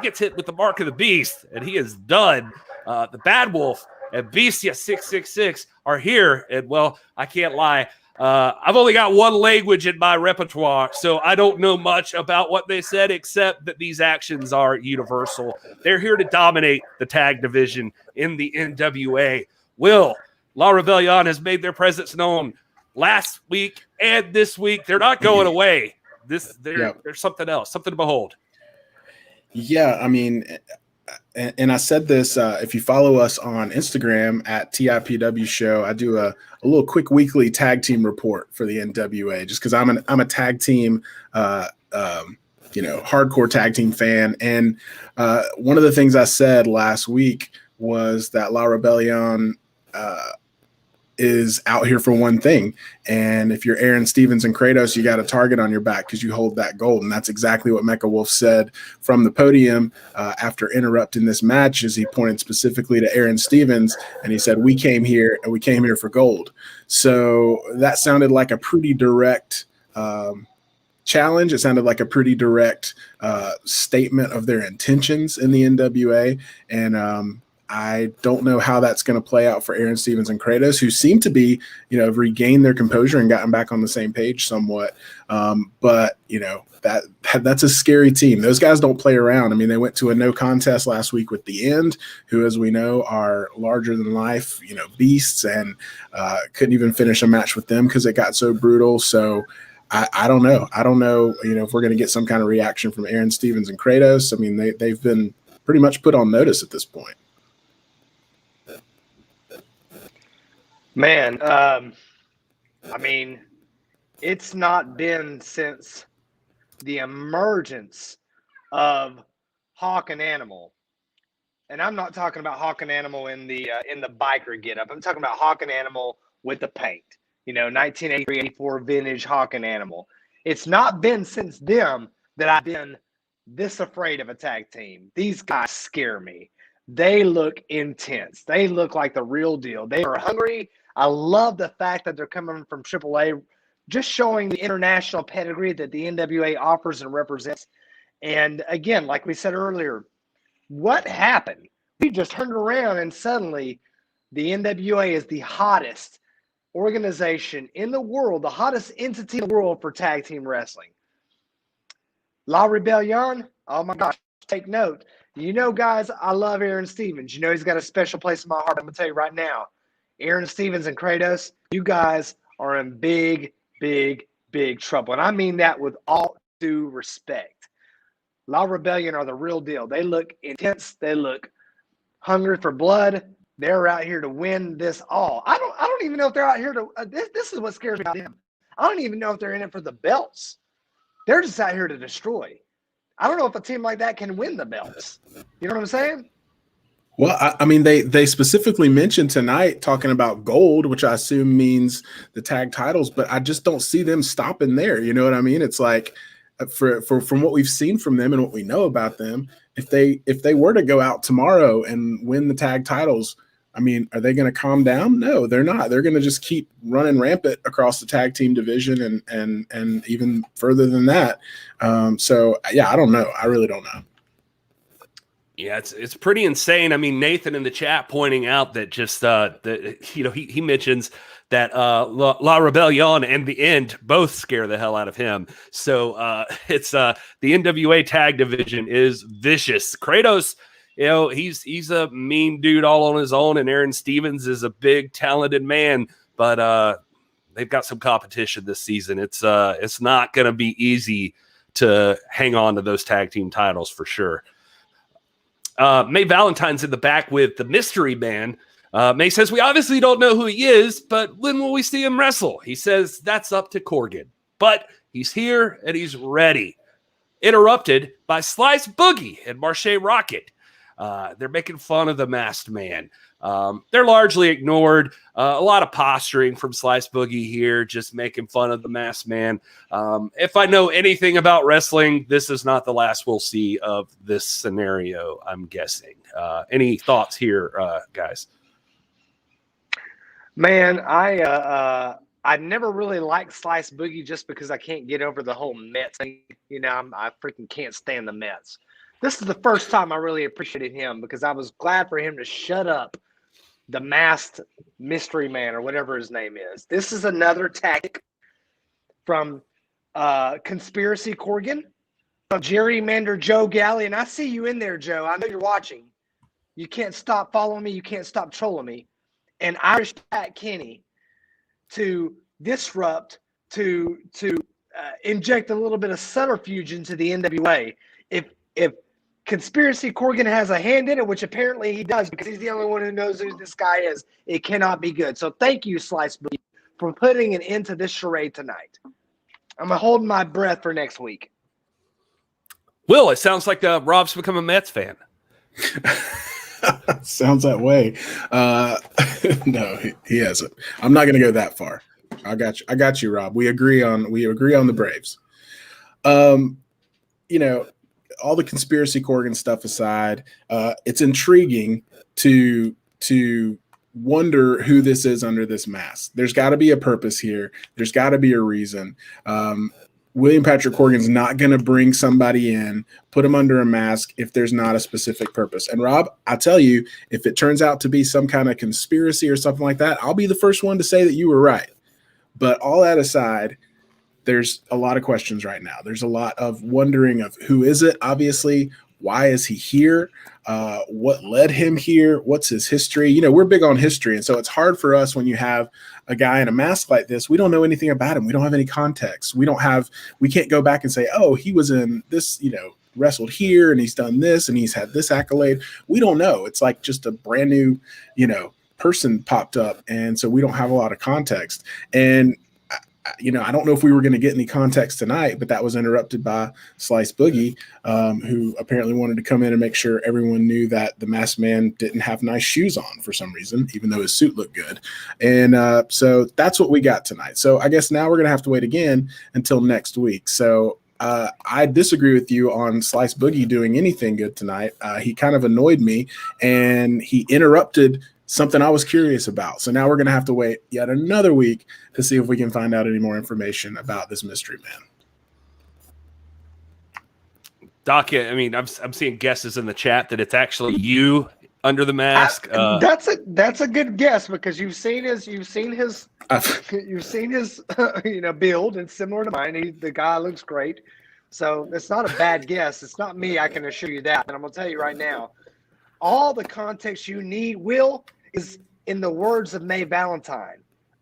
gets hit with the mark of the beast, and he is done. The Bad Wolf and Bestia 666 are here, and, well, I can't lie. I've only got one language in my repertoire, so I don't know much about what they said, except that these actions are universal. They're here to dominate the tag division in the NWA. Will, La Rebellion has made their presence known last week and this week. They're not going away. There's something else, something to behold. Yeah, I mean, and I said this, if you follow us on Instagram at TIPW Show, I do a little quick weekly tag team report for the NWA just because I'm a tag team, hardcore tag team fan. And one of the things I said last week was that La Rebellion is out here for one thing. And if you're Aaron Stevens and Kratos, you got a target on your back because you hold that gold. And that's exactly what Mecha Wolf said from the podium after interrupting this match, as he pointed specifically to Aaron Stevens. And he said, we came here for gold. So that sounded like a pretty direct challenge. It sounded like a pretty direct statement of their intentions in the NWA. And I don't know how that's going to play out for Aaron Stevens and Kratos, who seem to be, have regained their composure and gotten back on the same page somewhat. But that's a scary team. Those guys don't play around. I mean, they went to a no contest last week with The End, who, as we know, are larger than life, beasts, and couldn't even finish a match with them because it got so brutal. So I don't know. I don't know, if we're going to get some kind of reaction from Aaron Stevens and Kratos. I mean, they've been pretty much put on notice at this point. Man, it's not been since the emergence of Hawk and Animal, and I'm not talking about Hawk and Animal in the biker getup. I'm talking about Hawk and Animal with the paint. 1983-84 vintage Hawk and Animal. It's not been since them that I've been this afraid of a tag team. These guys scare me. They look intense. They look like the real deal. They are hungry. I love the fact that they're coming from AAA, just showing the international pedigree that the NWA offers and represents. And again, like we said earlier, what happened? We just turned around and suddenly the NWA is the hottest organization in the world, the hottest entity in the world for tag team wrestling. La Rebellion, oh my gosh, take note. Guys, I love Aaron Stevens. He's got a special place in my heart. I'm going to tell you right now. Aaron Stevens and Kratos, you guys are in big big, big trouble. And I mean that with all due respect. La Rebellion are the real deal. They look intense. They look hungry for blood. They're out here to win this all. I don't even know if they're out here to this is what scares me about them. I don't even know if they're in it for the belts. They're just out here to destroy. I don't know if a team like that can win the belts. You know what I'm saying? Well, I mean, they specifically mentioned tonight talking about gold, which I assume means the tag titles, but I just don't see them stopping there. You know what I mean? It's like from what we've seen from them and what we know about them, if they were to go out tomorrow and win the tag titles, I mean, are they going to calm down? No, they're not. They're going to just keep running rampant across the tag team division and even further than that. So yeah, I don't know. I really don't know. Yeah, it's pretty insane. I mean, Nathan in the chat pointing out that just he mentions that La Rebellion and the End both scare the hell out of him. So it's the NWA tag division is vicious. Kratos, he's a mean dude all on his own, and Aaron Stevens is a big talented man, but they've got some competition this season. It's not going to be easy to hang on to those tag team titles for sure. May Valentine's in the back with the mystery man. May says, we obviously don't know who he is, but when will we see him wrestle? He says that's up to Corgan, but he's here and he's ready. Interrupted by Slice Boogie and Marche Rocket. They're making fun of the masked man. They're largely ignored. A lot of posturing from Slice Boogie here, just making fun of the masked man. If I know anything about wrestling, this is not the last we'll see of this scenario, I'm guessing. Any thoughts here, guys? Man, I never really liked Slice Boogie just because I can't get over the whole Mets thing. I freaking can't stand the Mets. This is the first time I really appreciated him because I was glad for him to shut up the masked mystery man or whatever his name is. This is another tactic from Conspiracy Corgan, from Gerrymander Joe Galley. And I see you in there, Joe. I know you're watching. You can't stop following me. You can't stop trolling me. And Irish Pat Kenny to disrupt, to inject a little bit of subterfuge into the NWA. If Conspiracy Corgan has a hand in it, which apparently he does because he's the only one who knows who this guy is, it cannot be good. So thank you, Slice Boogie, for putting an end to this charade tonight. I'm holding my breath for next week. Will, it sounds like Rob's become a Mets fan. Sounds that way. No, he hasn't. I'm not going to go that far. I got you, Rob. We agree on the Braves. All the Conspiracy Corgan stuff aside, it's intriguing to wonder who this is under this mask. There's got to be a purpose here. There's got to be a reason. William Patrick Corgan's not going to bring somebody in, put him under a mask if there's not a specific purpose. And Rob, I tell you, if it turns out to be some kind of conspiracy or something like that, I'll be the first one to say that you were right. But all that aside, there's a lot of questions right now. There's a lot of wondering of who is it, obviously. Why is he here? What led him here? What's his history? We're big on history. And so it's hard for us when you have a guy in a mask like this. We don't know anything about him. We don't have any context. We can't go back and say, oh, he was in this, wrestled here and he's done this and he's had this accolade. We don't know. It's like just a brand new, person popped up. And so we don't have a lot of context. And I don't know if we were going to get any context tonight, but that was interrupted by Slice Boogie, who apparently wanted to come in and make sure everyone knew that the masked man didn't have nice shoes on for some reason, even though his suit looked good. And so that's what we got tonight. So I guess now we're going to have to wait again until next week. So I disagree with you on Slice Boogie doing anything good tonight. He kind of annoyed me, and he interrupted something I was curious about. So now we're going to have to wait yet another week to see if we can find out any more information about this mystery man. Doc, I mean, I'm seeing guesses in the chat that it's actually you under the mask. That's a good guess because you've seen his build and similar to mine. The guy looks great. So it's not a bad guess. It's not me. I can assure you that. And I'm going to tell you right now, all the context you need, Will, is in the words of May Valentine,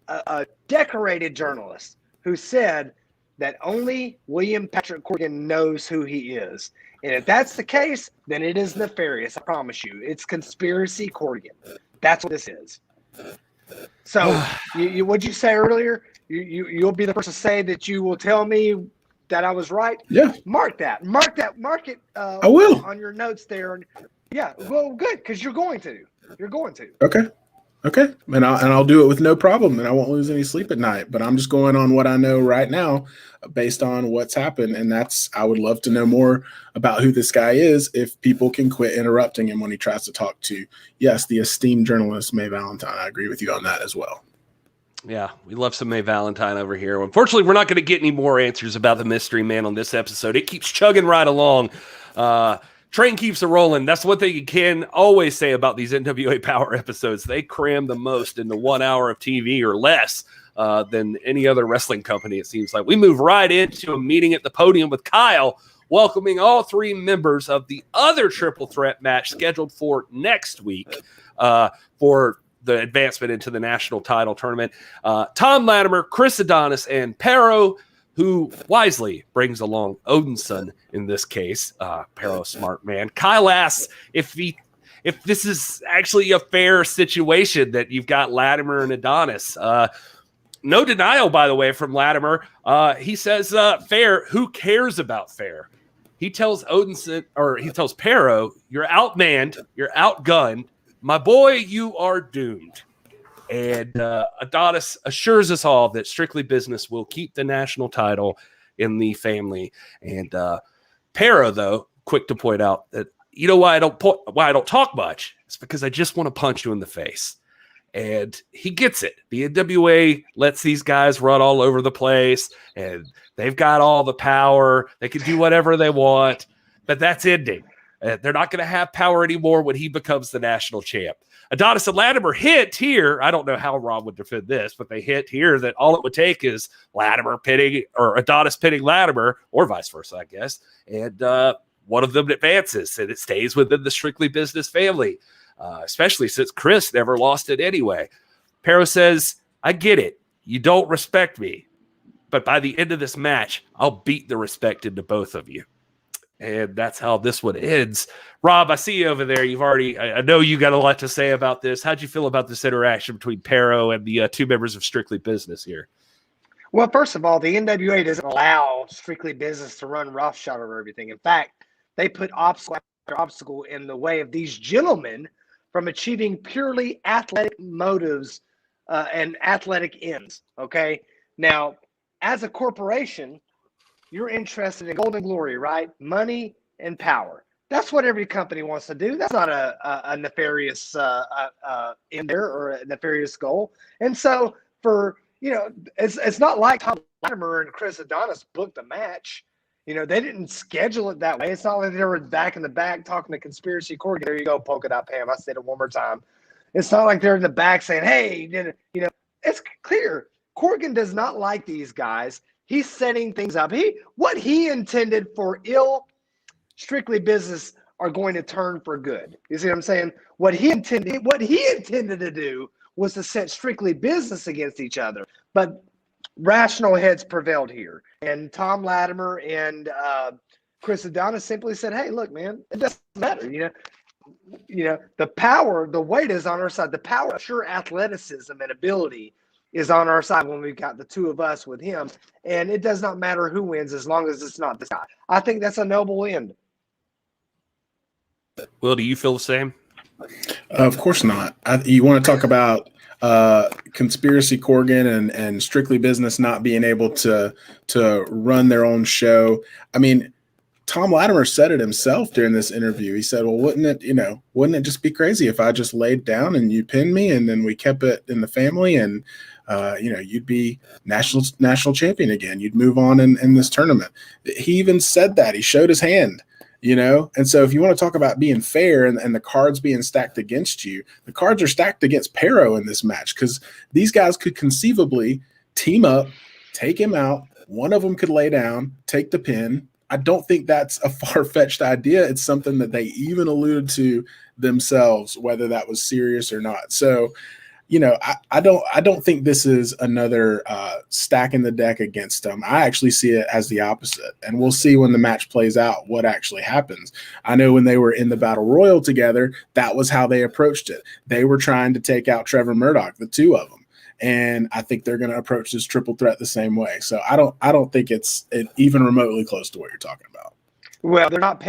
a decorated journalist, who said that only William Patrick Corgan knows who he is. And if that's the case, then it is nefarious. I promise you. It's conspiracy Corgan. That's what this is. So what'd you say earlier? You'll be the first to say that you will tell me that I was right. Yeah. Mark that. Mark it. I will. On your notes there. Yeah. Well, good, because you're going to. You're going to. Okay. And I'll do it with no problem, and I won't lose any sleep at night. But I'm just going on what I know right now based on what's happened. And I would love to know more about who this guy is if people can quit interrupting him when he tries to talk to, yes, the esteemed journalist May Valentine. I agree with you on that as well. Yeah, we love some May Valentine over here. Unfortunately, we're not going to get any more answers about the mystery man on this episode. It keeps chugging right along. Train keeps it rolling. That's one thing you can always say about these NWA Powerrr episodes. They cram the most into 1 hour of TV or less than any other wrestling company, it seems like. We move right into a meeting at the podium with Kyle, welcoming all three members of the other triple threat match scheduled for next week for the advancement into the national title tournament. Tom Latimer, Chris Adonis, and Powerrr, who wisely brings along Odinson in this case. Powerrr, smart man. Kyle asks if this is actually a fair situation that you've got Latimer and Adonis. No denial, by the way, from Latimer. He says, fair. Who cares about fair? He tells Odinson, or he tells Powerrr, you're outmanned, you're outgunned. My boy, you are doomed. And Adonis assures us all that Strictly Business will keep the national title in the family. And Powerrr, though, quick to point out that you know why I don't talk much. It's because I just want to punch you in the face. And he gets it. The NWA lets these guys run all over the place, and they've got all the power. They can do whatever they want, but that's ending. They're not going to have power anymore when he becomes the national champ. Adonis and Latimer hint here. I don't know how Rob would defend this, but they hint here that all it would take is Latimer pitting or Adonis pitting Latimer, or vice versa, I guess. And one of them advances, and it stays within the Strictly Business family, especially since Chris never lost it anyway. Powerrr says, I get it. You don't respect me, but by the end of this match, I'll beat the respect into both of you. And that's how this one ends. Rob, I see you over there. I know you got a lot to say about this. How'd you feel about this interaction between Powerrr and the two members of Strictly Business here? Well, first of all, the NWA doesn't allow Strictly Business to run roughshod over everything. In fact, they put obstacle in the way of these gentlemen from achieving purely athletic motives and athletic ends. Okay. Now, as a corporation, you're interested in golden glory, right? Money and power. That's what every company wants to do. That's not a nefarious end there or a nefarious goal. And so it's not like Tom Latimer and Chris Adonis booked a match. They didn't schedule it that way. It's not like they were back in the back talking to Conspiracy Corgan. There you go, polka dot Pam. I said it one more time. It's not like they're in the back saying, hey, it's clear. Corgan does not like these guys. He's setting things up. What he intended for ill, Strictly Business are going to turn for good. You see what I'm saying? What he intended to do was to set Strictly Business against each other. But rational heads prevailed here. And Tom Latimer and Chris Adonis simply said, hey, look, man, it doesn't matter. The power, the weight is on our side. The power of sure athleticism and ability is on our side when we've got the two of us with him. And it does not matter who wins as long as it's not this guy. I think that's a noble end. Will, do you feel the same? Of course not. You want to talk about Conspiracy Corgan and Strictly Business not being able to run their own show. I mean, Tom Latimer said it himself during this interview. He said, well, wouldn't it just be crazy if I just laid down and you pinned me and then we kept it in the family and you'd be national champion again. You'd move on in this tournament. He even said that. He showed his hand, And so if you want to talk about being fair and the cards being stacked against you, the cards are stacked against Powerrr in this match because these guys could conceivably team up, take him out. One of them could lay down, take the pin. I don't think that's a far-fetched idea. It's something that they even alluded to themselves, whether that was serious or not. So, I don't think this is another stack in the deck against them. I actually see it as the opposite, and we'll see when the match plays out what actually happens. I know when they were in the Battle Royal together, that was how they approached it. They were trying to take out Trevor Murdoch, the two of them, and I think they're going to approach this triple threat the same way. So I don't think it's even remotely close to what you're talking about. Well, they're not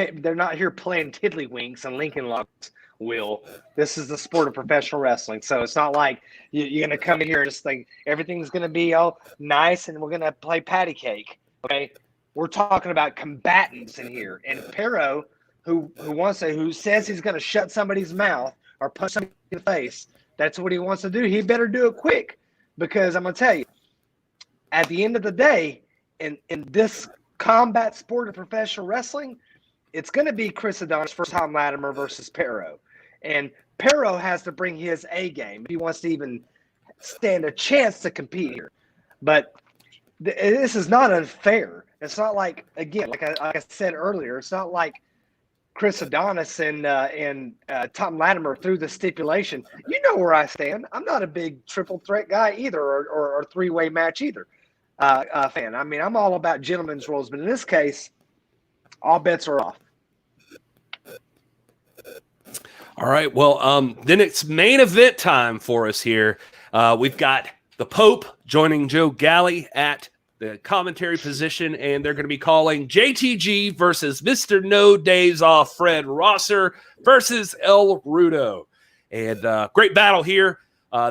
here playing tiddlywinks and Lincoln Logs. Will, this is the sport of professional wrestling, so it's not like you're going to come in here and just think everything's going to be all nice and we're going to play patty cake. Okay, we're talking about combatants in here, and Powerrr, who says he's going to shut somebody's mouth or punch somebody in the face, that's what he wants to do. He better do it quick, because I'm going to tell you, at the end of the day, in this combat sport of professional wrestling, it's going to be Chris Adonis versus Tom Latimer versus Powerrr. And Powerrr has to bring his A game if he wants to even stand a chance to compete here. But this is not unfair. It's not like, again, like I said earlier, it's not like Chris Adonis and Tom Latimer through the stipulation. You know where I stand. I'm not a big triple threat guy either, or three-way match either fan. I mean, I'm all about gentlemen's rules. But in this case, all bets are off. All right. Well, then it's main event time for us here. We've got the Pope joining Joe Galley at the commentary position, and they're going to be calling JTG versus Mr. No Days Off Fred Rosser versus El Rudo. And great battle here.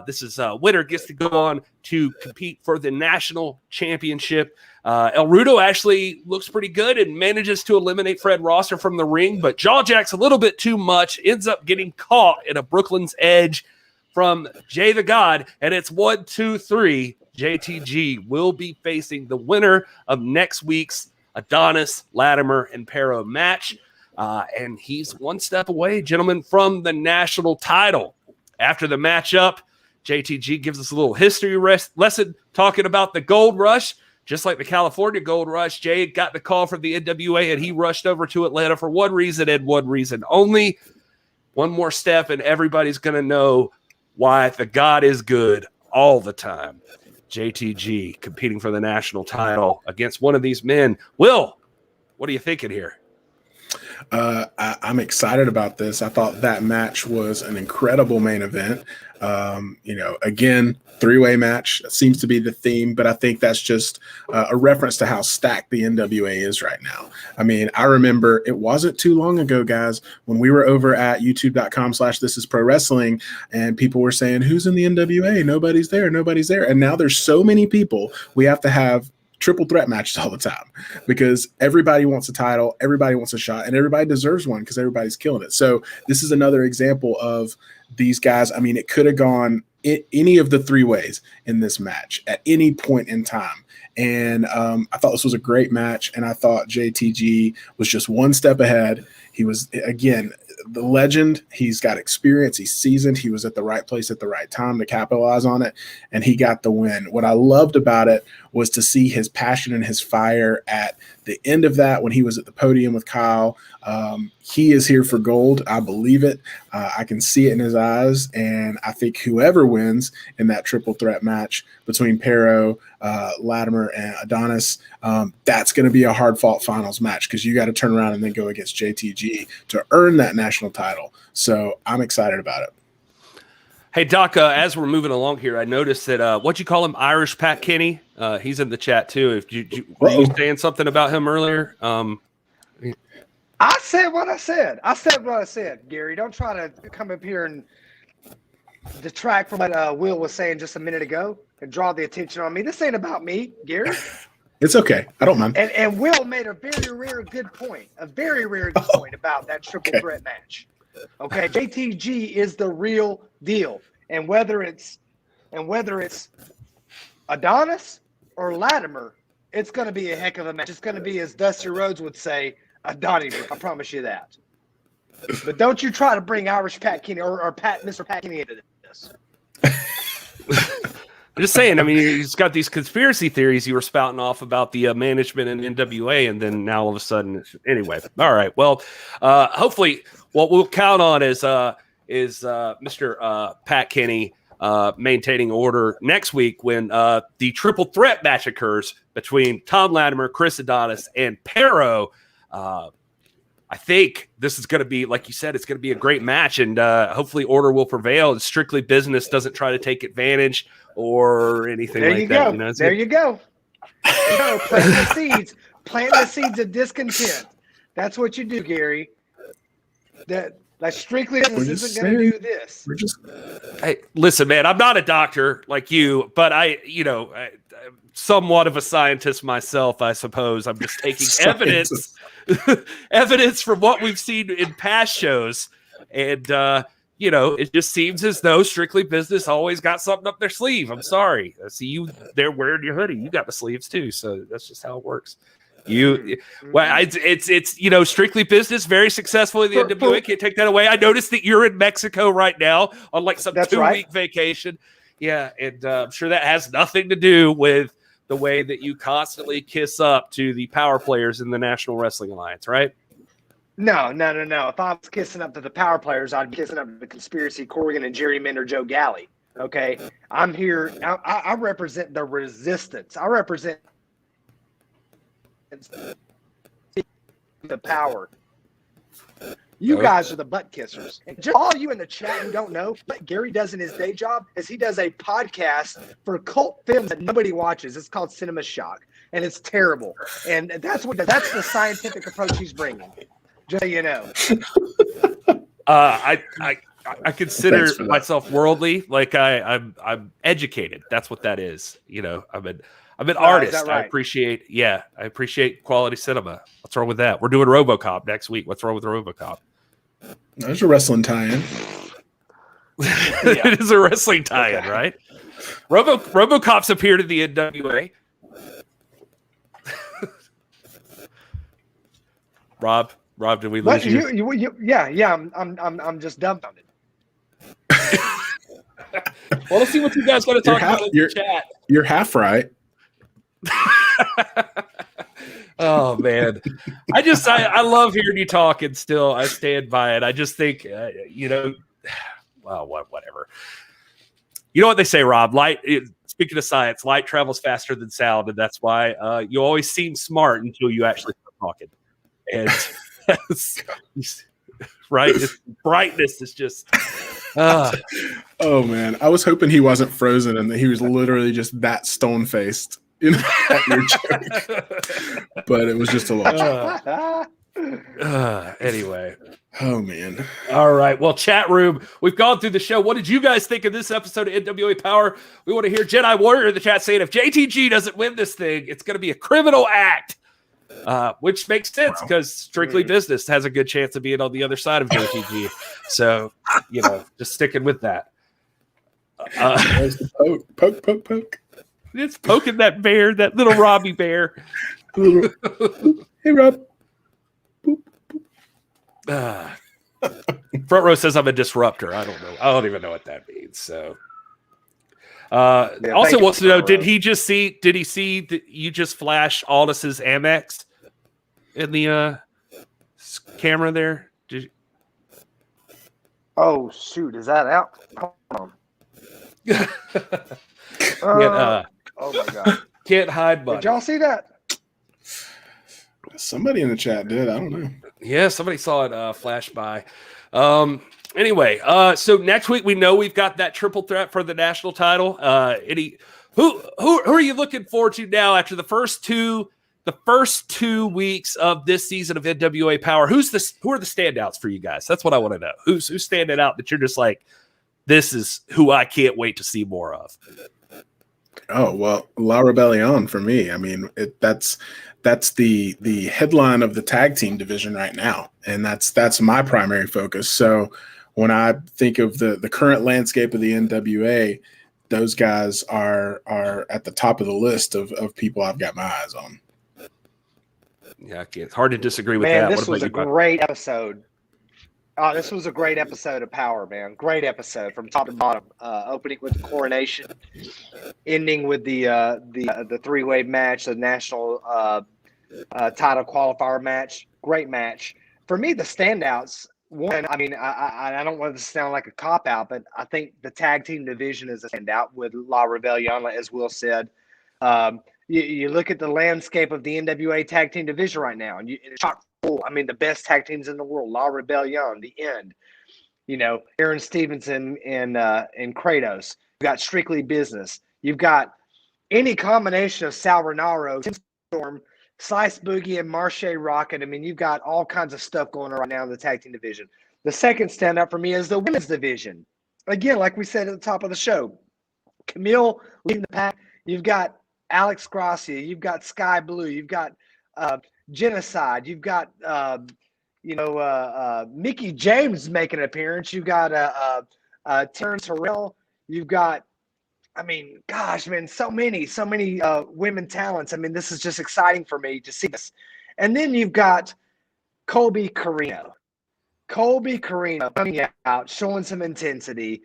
This is winner gets to go on to compete for the national championship. El Rudo actually looks pretty good and manages to eliminate Fred Rosser from the ring, but Jawjack's a little bit too much, ends up getting caught in a Brooklyn's Edge from Jay the God, and it's 1, 2, 3. JTG will be facing the winner of next week's Adonis, Latimer, and Powerrr match, and he's one step away, gentlemen, from the national title. After the matchup, JTG gives us a little history lesson talking about the Gold Rush. Just like the California Gold Rush, Jay got the call from the NWA, and he rushed over to Atlanta for one reason and one reason only. One more step, and everybody's going to know why the God is good all the time. JTG competing for the national title against one of these men. Will, what are you thinking here? I'm excited about this. I thought that match was an incredible main event. Again, three-way match seems to be the theme, but I think that's just a reference to how stacked the NWA is right now. I mean, I remember it wasn't too long ago, guys, when we were over at youtube.com/thisisprowrestling and people were saying, who's in the NWA? Nobody's there. Nobody's there. And now there's so many people, we have to have triple threat matches all the time because everybody wants a title, everybody wants a shot, and everybody deserves one because everybody's killing it. So this is another example of these guys. I mean, it could have gone any of the three ways in this match at any point in time. And I thought this was a great match, and I thought JTG was just one step ahead. He was, again, the legend. He's got experience. He's seasoned. He was at the right place at the right time to capitalize on it, and he got the win. What I loved about it was to see his passion and his fire at the end of that when he was at the podium with Kyle. He is here for gold. I believe it. I can see it in his eyes, and I think whoever wins in that triple threat match between Powerrr, Latimer, and Adonis, that's going to be a hard-fought finals match because you got to turn around and then go against JTG to earn that national title. So I'm excited about it. Hey, Doc, as we're moving along here, I noticed that, what'd you call him, Irish Pat Kenny? He's in the chat, too. Were you saying something about him earlier? I said what I said. I said what I said, Gary. Don't try to come up here and detract from what Will was saying just a minute ago and draw the attention on me. This ain't about me, Gary. It's okay. I don't mind. And Will made a very rare good point, point about that triple threat match. Okay, JTG is the real deal, and whether it's Adonis or Latimer, it's going to be a heck of a match. It's going to be, as Dusty Rhodes would say, a Donnybrook. I promise you that. But don't you try to bring Irish Pat Kenny or Mr. Pat Kenny into this. I'm just saying, I mean, he's got these conspiracy theories you were spouting off about the management and NWA, and then now all of a sudden, anyway. All right. Well, hopefully what we'll count on is Mr. Pat Kenny maintaining order next week when the triple threat match occurs between Tom Latimer, Chris Adonis, and Powerrr. I think this is going to be, like you said, it's going to be a great match, and hopefully order will prevail and Strictly Business doesn't try to take advantage or anything like that. There you go. Plant the seeds. Plant the seeds of discontent. That's what you do, Gary. That Strictly Business isn't going to do this. Hey, listen, man, I'm not a doctor like you, but I'm somewhat of a scientist myself, I suppose. I'm just taking evidence from what we've seen in past shows. And, it just seems as though Strictly Business always got something up their sleeve. I'm sorry. I see you there wearing your hoodie. You got the sleeves too. So that's just how it works. It's Strictly Business, very successful in the NWA. Can't take that away. I noticed that you're in Mexico right now on like some 2-week vacation. Yeah. And I'm sure that has nothing to do with the way that you constantly kiss up to the power players in the National Wrestling Alliance, right? No. If I was kissing up to the power players, I'd be kissing up to the Conspiracy Corrigan and Jerry Minder Joe Galley. Okay. I'm here. I represent the resistance. I represent the power. You guys are the butt kissers. And just all you in the chat who don't know, what Gary does in his day job is he does a podcast for cult films that nobody watches. It's called Cinema Shock, and it's terrible. And that's the scientific approach he's bringing. Just so you know. I consider myself worldly. Like I'm educated. That's what that is. I'm an artist. Right? I appreciate quality cinema. What's wrong with that? We're doing RoboCop next week. What's wrong with RoboCop? There's a wrestling tie-in. It is a wrestling tie-in, right? RoboCop's appeared in the NWA. Rob, did we lose you? Yeah. I'm just dumbfounded. Well, let's see what you guys got to talk about in the chat. You're half right. Oh man, I love hearing you talk, and still I stand by it. I just think well, whatever. You know what they say, Rob? Speaking of science, light travels faster than sound, and that's why you always seem smart until you actually start talking. And right, brightness is just. Oh man, I was hoping he wasn't frozen and that he was literally just that stone faced. At your joke. But it was just a lot. Anyway. Oh man. All right. Well, chat room, we've gone through the show. What did you guys think of this episode of NWA Powerrr? We want to hear Jedi Warrior in the chat saying if JTG doesn't win this thing, it's going to be a criminal act. Which makes sense because Strictly Business has a good chance of being on the other side of JTG. So, just sticking with that. There's the poke. It's poking that bear, that little Robbie bear. Hey, Rob. Front row says I'm a disruptor. I don't know. I don't even know what that means. So, also wants to know: did he see that you just flash Aldis's Amex in the camera there? Oh shoot! Is that out? Hold on. Oh my god! Can't hide, buddy. Did y'all see that? Somebody in the chat did. I don't know. Yeah, somebody saw it flash by. Anyway, so next week we know we've got that triple threat for the national title. Who are you looking forward to now after the first two weeks of this season of NWA Powerrr? Who are the standouts for you guys? That's what I want to know. Who's standing out that you're just like, this is who I can't wait to see more of? Oh, well, La Rebellion for me. I mean, that's the headline of the tag team division right now, and that's my primary focus. So when I think of the current landscape of the NWA, those guys are at the top of the list of people I've got my eyes on. Yeah, it's hard to disagree with that. This was a great episode. This was a great episode of Powerrr, man. Great episode from top to bottom. Opening with the coronation, ending with the three-way match, the national title qualifier match. Great match. For me, the standouts, one, I mean, I don't want this to sound like a cop out, but I think the tag team division is a standout with La Rebellion, as Will said. You look at the landscape of the NWA tag team division right now, and it's chock full. I mean, the best tag teams in the world: La Rebellion, The End. You know, Aaron Stevenson and Kratos. You've got Strictly Business. You've got any combination of Sal Renaro, Tim Storm, Slice Boogie, and Marche Rocket. I mean, you've got all kinds of stuff going on right now in the tag team division. The second standout for me is the women's division. Again, like we said at the top of the show, Camille leading the pack. You've got Alex Gracia. You've got Sky Blue. You've got Jennacide. You've got Mickey James making an appearance. You've got Terrence Harrell. You've got, I mean, gosh, man, so many women talents. I mean, this is just exciting for me to see this. And then you've got Colby Corino. Colby Corino coming out, showing some intensity,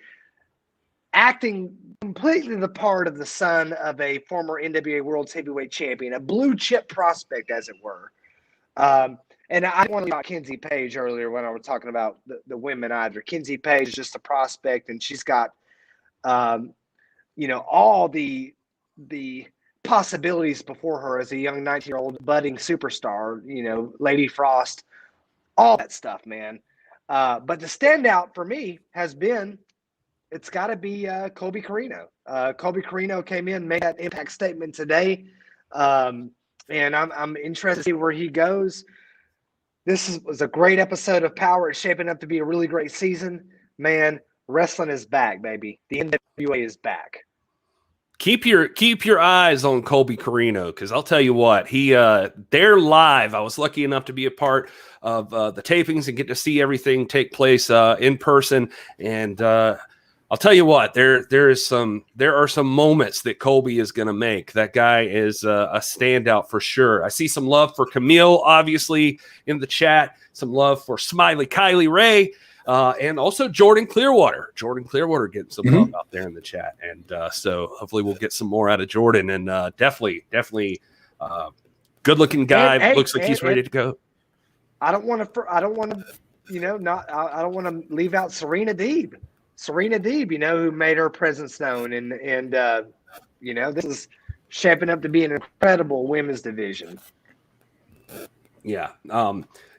acting completely the part of the son of a former NWA World Heavyweight Champion, a blue chip prospect, as it were. And I want to talk about Kenzie Paige earlier when I was talking about the women either. Kenzie Paige is just a prospect, and she's got, all the possibilities before her as a young 19-year-old budding superstar, Lady Frost, all that stuff, man. But the standout for me has been, it's got to be Colby Corino. Colby Corino came in, made that impact statement today, and I'm interested to see where he goes. This was a great episode of Power. It's shaping up to be a really great season. Man, wrestling is back, baby. The NWA is back. Keep your eyes on Colby Corino, because I'll tell you what, they're live. I was lucky enough to be a part of the tapings and get to see everything take place in person. And I'll tell you what, there are some moments that Colby is going to make. That guy is a standout for sure. I see some love for Camille, obviously, in the chat. Some love for Smiley Kylie Ray, and also Jordan Clearwater. Jordan Clearwater getting some love out there in the chat, and so hopefully we'll get some more out of Jordan. And definitely, good-looking guy. Looks like he's ready to go. I don't want to leave out Serena Deeb. Serena Deeb, who made her presence known, and this is shaping up to be an incredible women's division. Yeah.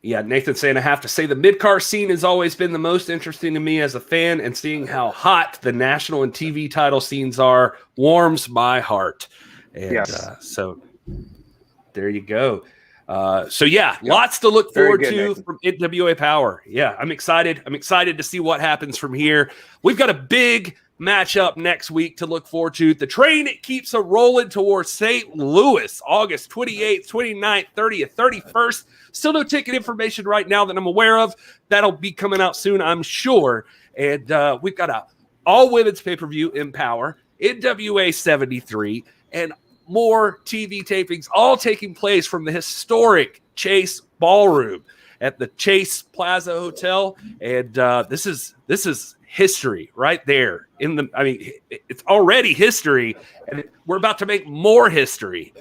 Nathan saying, I have to say the mid-card scene has always been the most interesting to me as a fan, and seeing how hot the national and TV title scenes are warms my heart. And yes. So there you go. Lots to look forward to from NWA Powerrr. Yeah, I'm excited. I'm excited to see what happens from here. We've got a big matchup next week to look forward to. The train keeps a rolling towards St. Louis, August 28th, 29th, 30th, 31st. Still no ticket information right now that I'm aware of. That'll be coming out soon, I'm sure. And we've got a all-women's pay-per-view in Powerrr, NWA 73, and more TV tapings, all taking place from the historic Chase Ballroom at the Chase Plaza Hotel. And this is history right there. It's already history, and we're about to make more history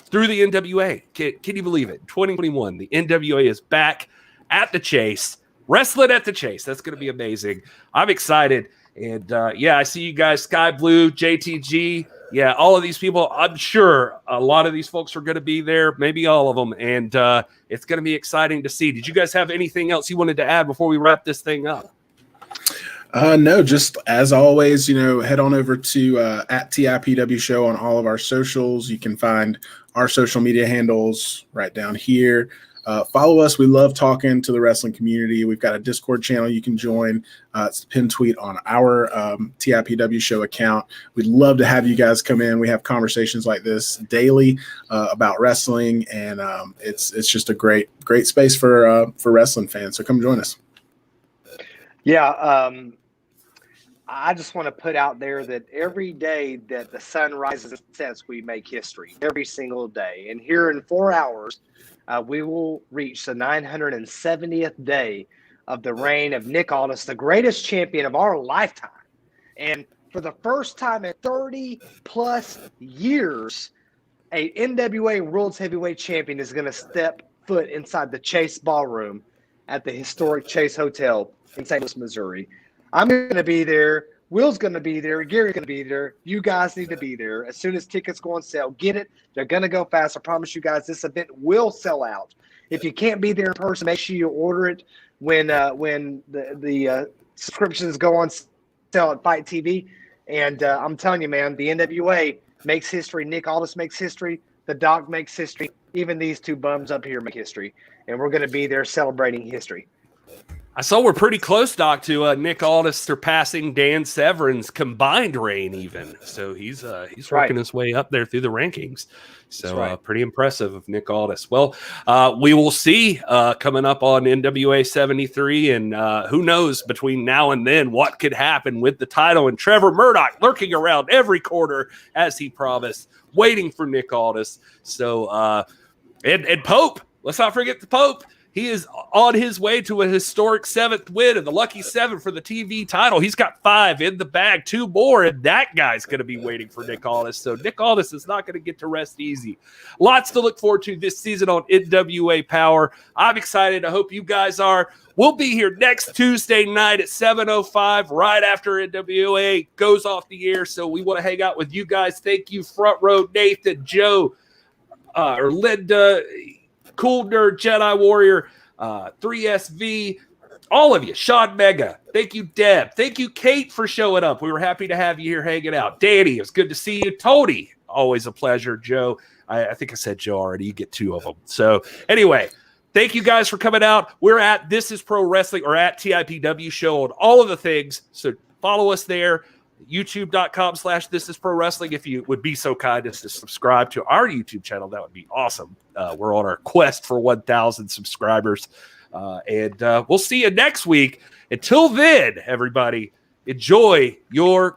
through the NWA. Can you believe it? 2021, the NWA is back at the Chase, wrestling at the Chase. That's going to be amazing. I'm excited. And I see you guys, Sky Blue, JTG. Yeah, all of these people, I'm sure a lot of these folks are going to be there, maybe all of them, and it's going to be exciting to see. Did you guys have anything else you wanted to add before we wrap this thing up? No, just as always, head on over to at TIPW Show on all of our socials. You can find our social media handles right down here. Follow us. We love talking to the wrestling community. We've got a Discord channel you can join. It's the pinned tweet on our TIPW Show account. We'd love to have you guys come in. We have conversations like this daily about wrestling, and it's just a great space for wrestling fans. So come join us. Yeah, I just want to put out there that every day that the sun rises and sets, we make history every single day. And here in 4 hours, we will reach the 970th day of the reign of Nick Aldis, the greatest champion of our lifetime. And for the first time in 30-plus years, a NWA World Heavyweight Champion is going to step foot inside the Chase Ballroom at the historic Chase Hotel in St. Louis, Missouri. I'm going to be there. Will's going to be there. Gary's going to be there. You guys need to be there. As soon as tickets go on sale, get it. They're going to go fast. I promise you guys, this event will sell out. If you can't be there in person, make sure you order it when the subscriptions go on sale at Fight TV. And I'm telling you, man, the NWA makes history. Nick Aldis makes history. The Doc makes history. Even these two bums up here make history. And we're going to be there celebrating history. I saw we're pretty close, Doc, to Nick Aldis surpassing Dan Severn's combined reign even. So he's working his way up there through the rankings. So pretty impressive of Nick Aldis. Well, we will see coming up on NWA 73, and who knows between now and then what could happen with the title. And Trevor Murdoch lurking around every corner as he promised, waiting for Nick Aldis. So and Pope, let's not forget the Pope. He is on his way to a historic 7th win and the lucky 7 for the TV title. He's got 5 in the bag, 2 more, and that guy's going to be waiting for Nick Aldis. So Nick Aldis is not going to get to rest easy. Lots to look forward to this season on NWA Powerrr. I'm excited. I hope you guys are. We'll be here next Tuesday night at 7:05, right after NWA goes off the air. So we want to hang out with you guys. Thank you, Front Row, Nathan, Joe, or Linda, Cool Nerd, Jedi Warrior, 3SV, all of you, Sean Mega. Thank you, Deb. Thank you, Kate, for showing up. We were happy to have you here hanging out. Danny, it's good to see you. Tony, always a pleasure. Joe, I think I said Joe already. You get 2 of them. So anyway, thank you guys for coming out. We're at This Is Pro Wrestling or at TIPW Show on all of the things. So follow us there. YouTube.com/ThisIsProWrestling. If you would be so kind as to subscribe to our YouTube channel, that would be awesome. We're on our quest for 1,000 subscribers. And we'll see you next week. Until then, everybody, enjoy your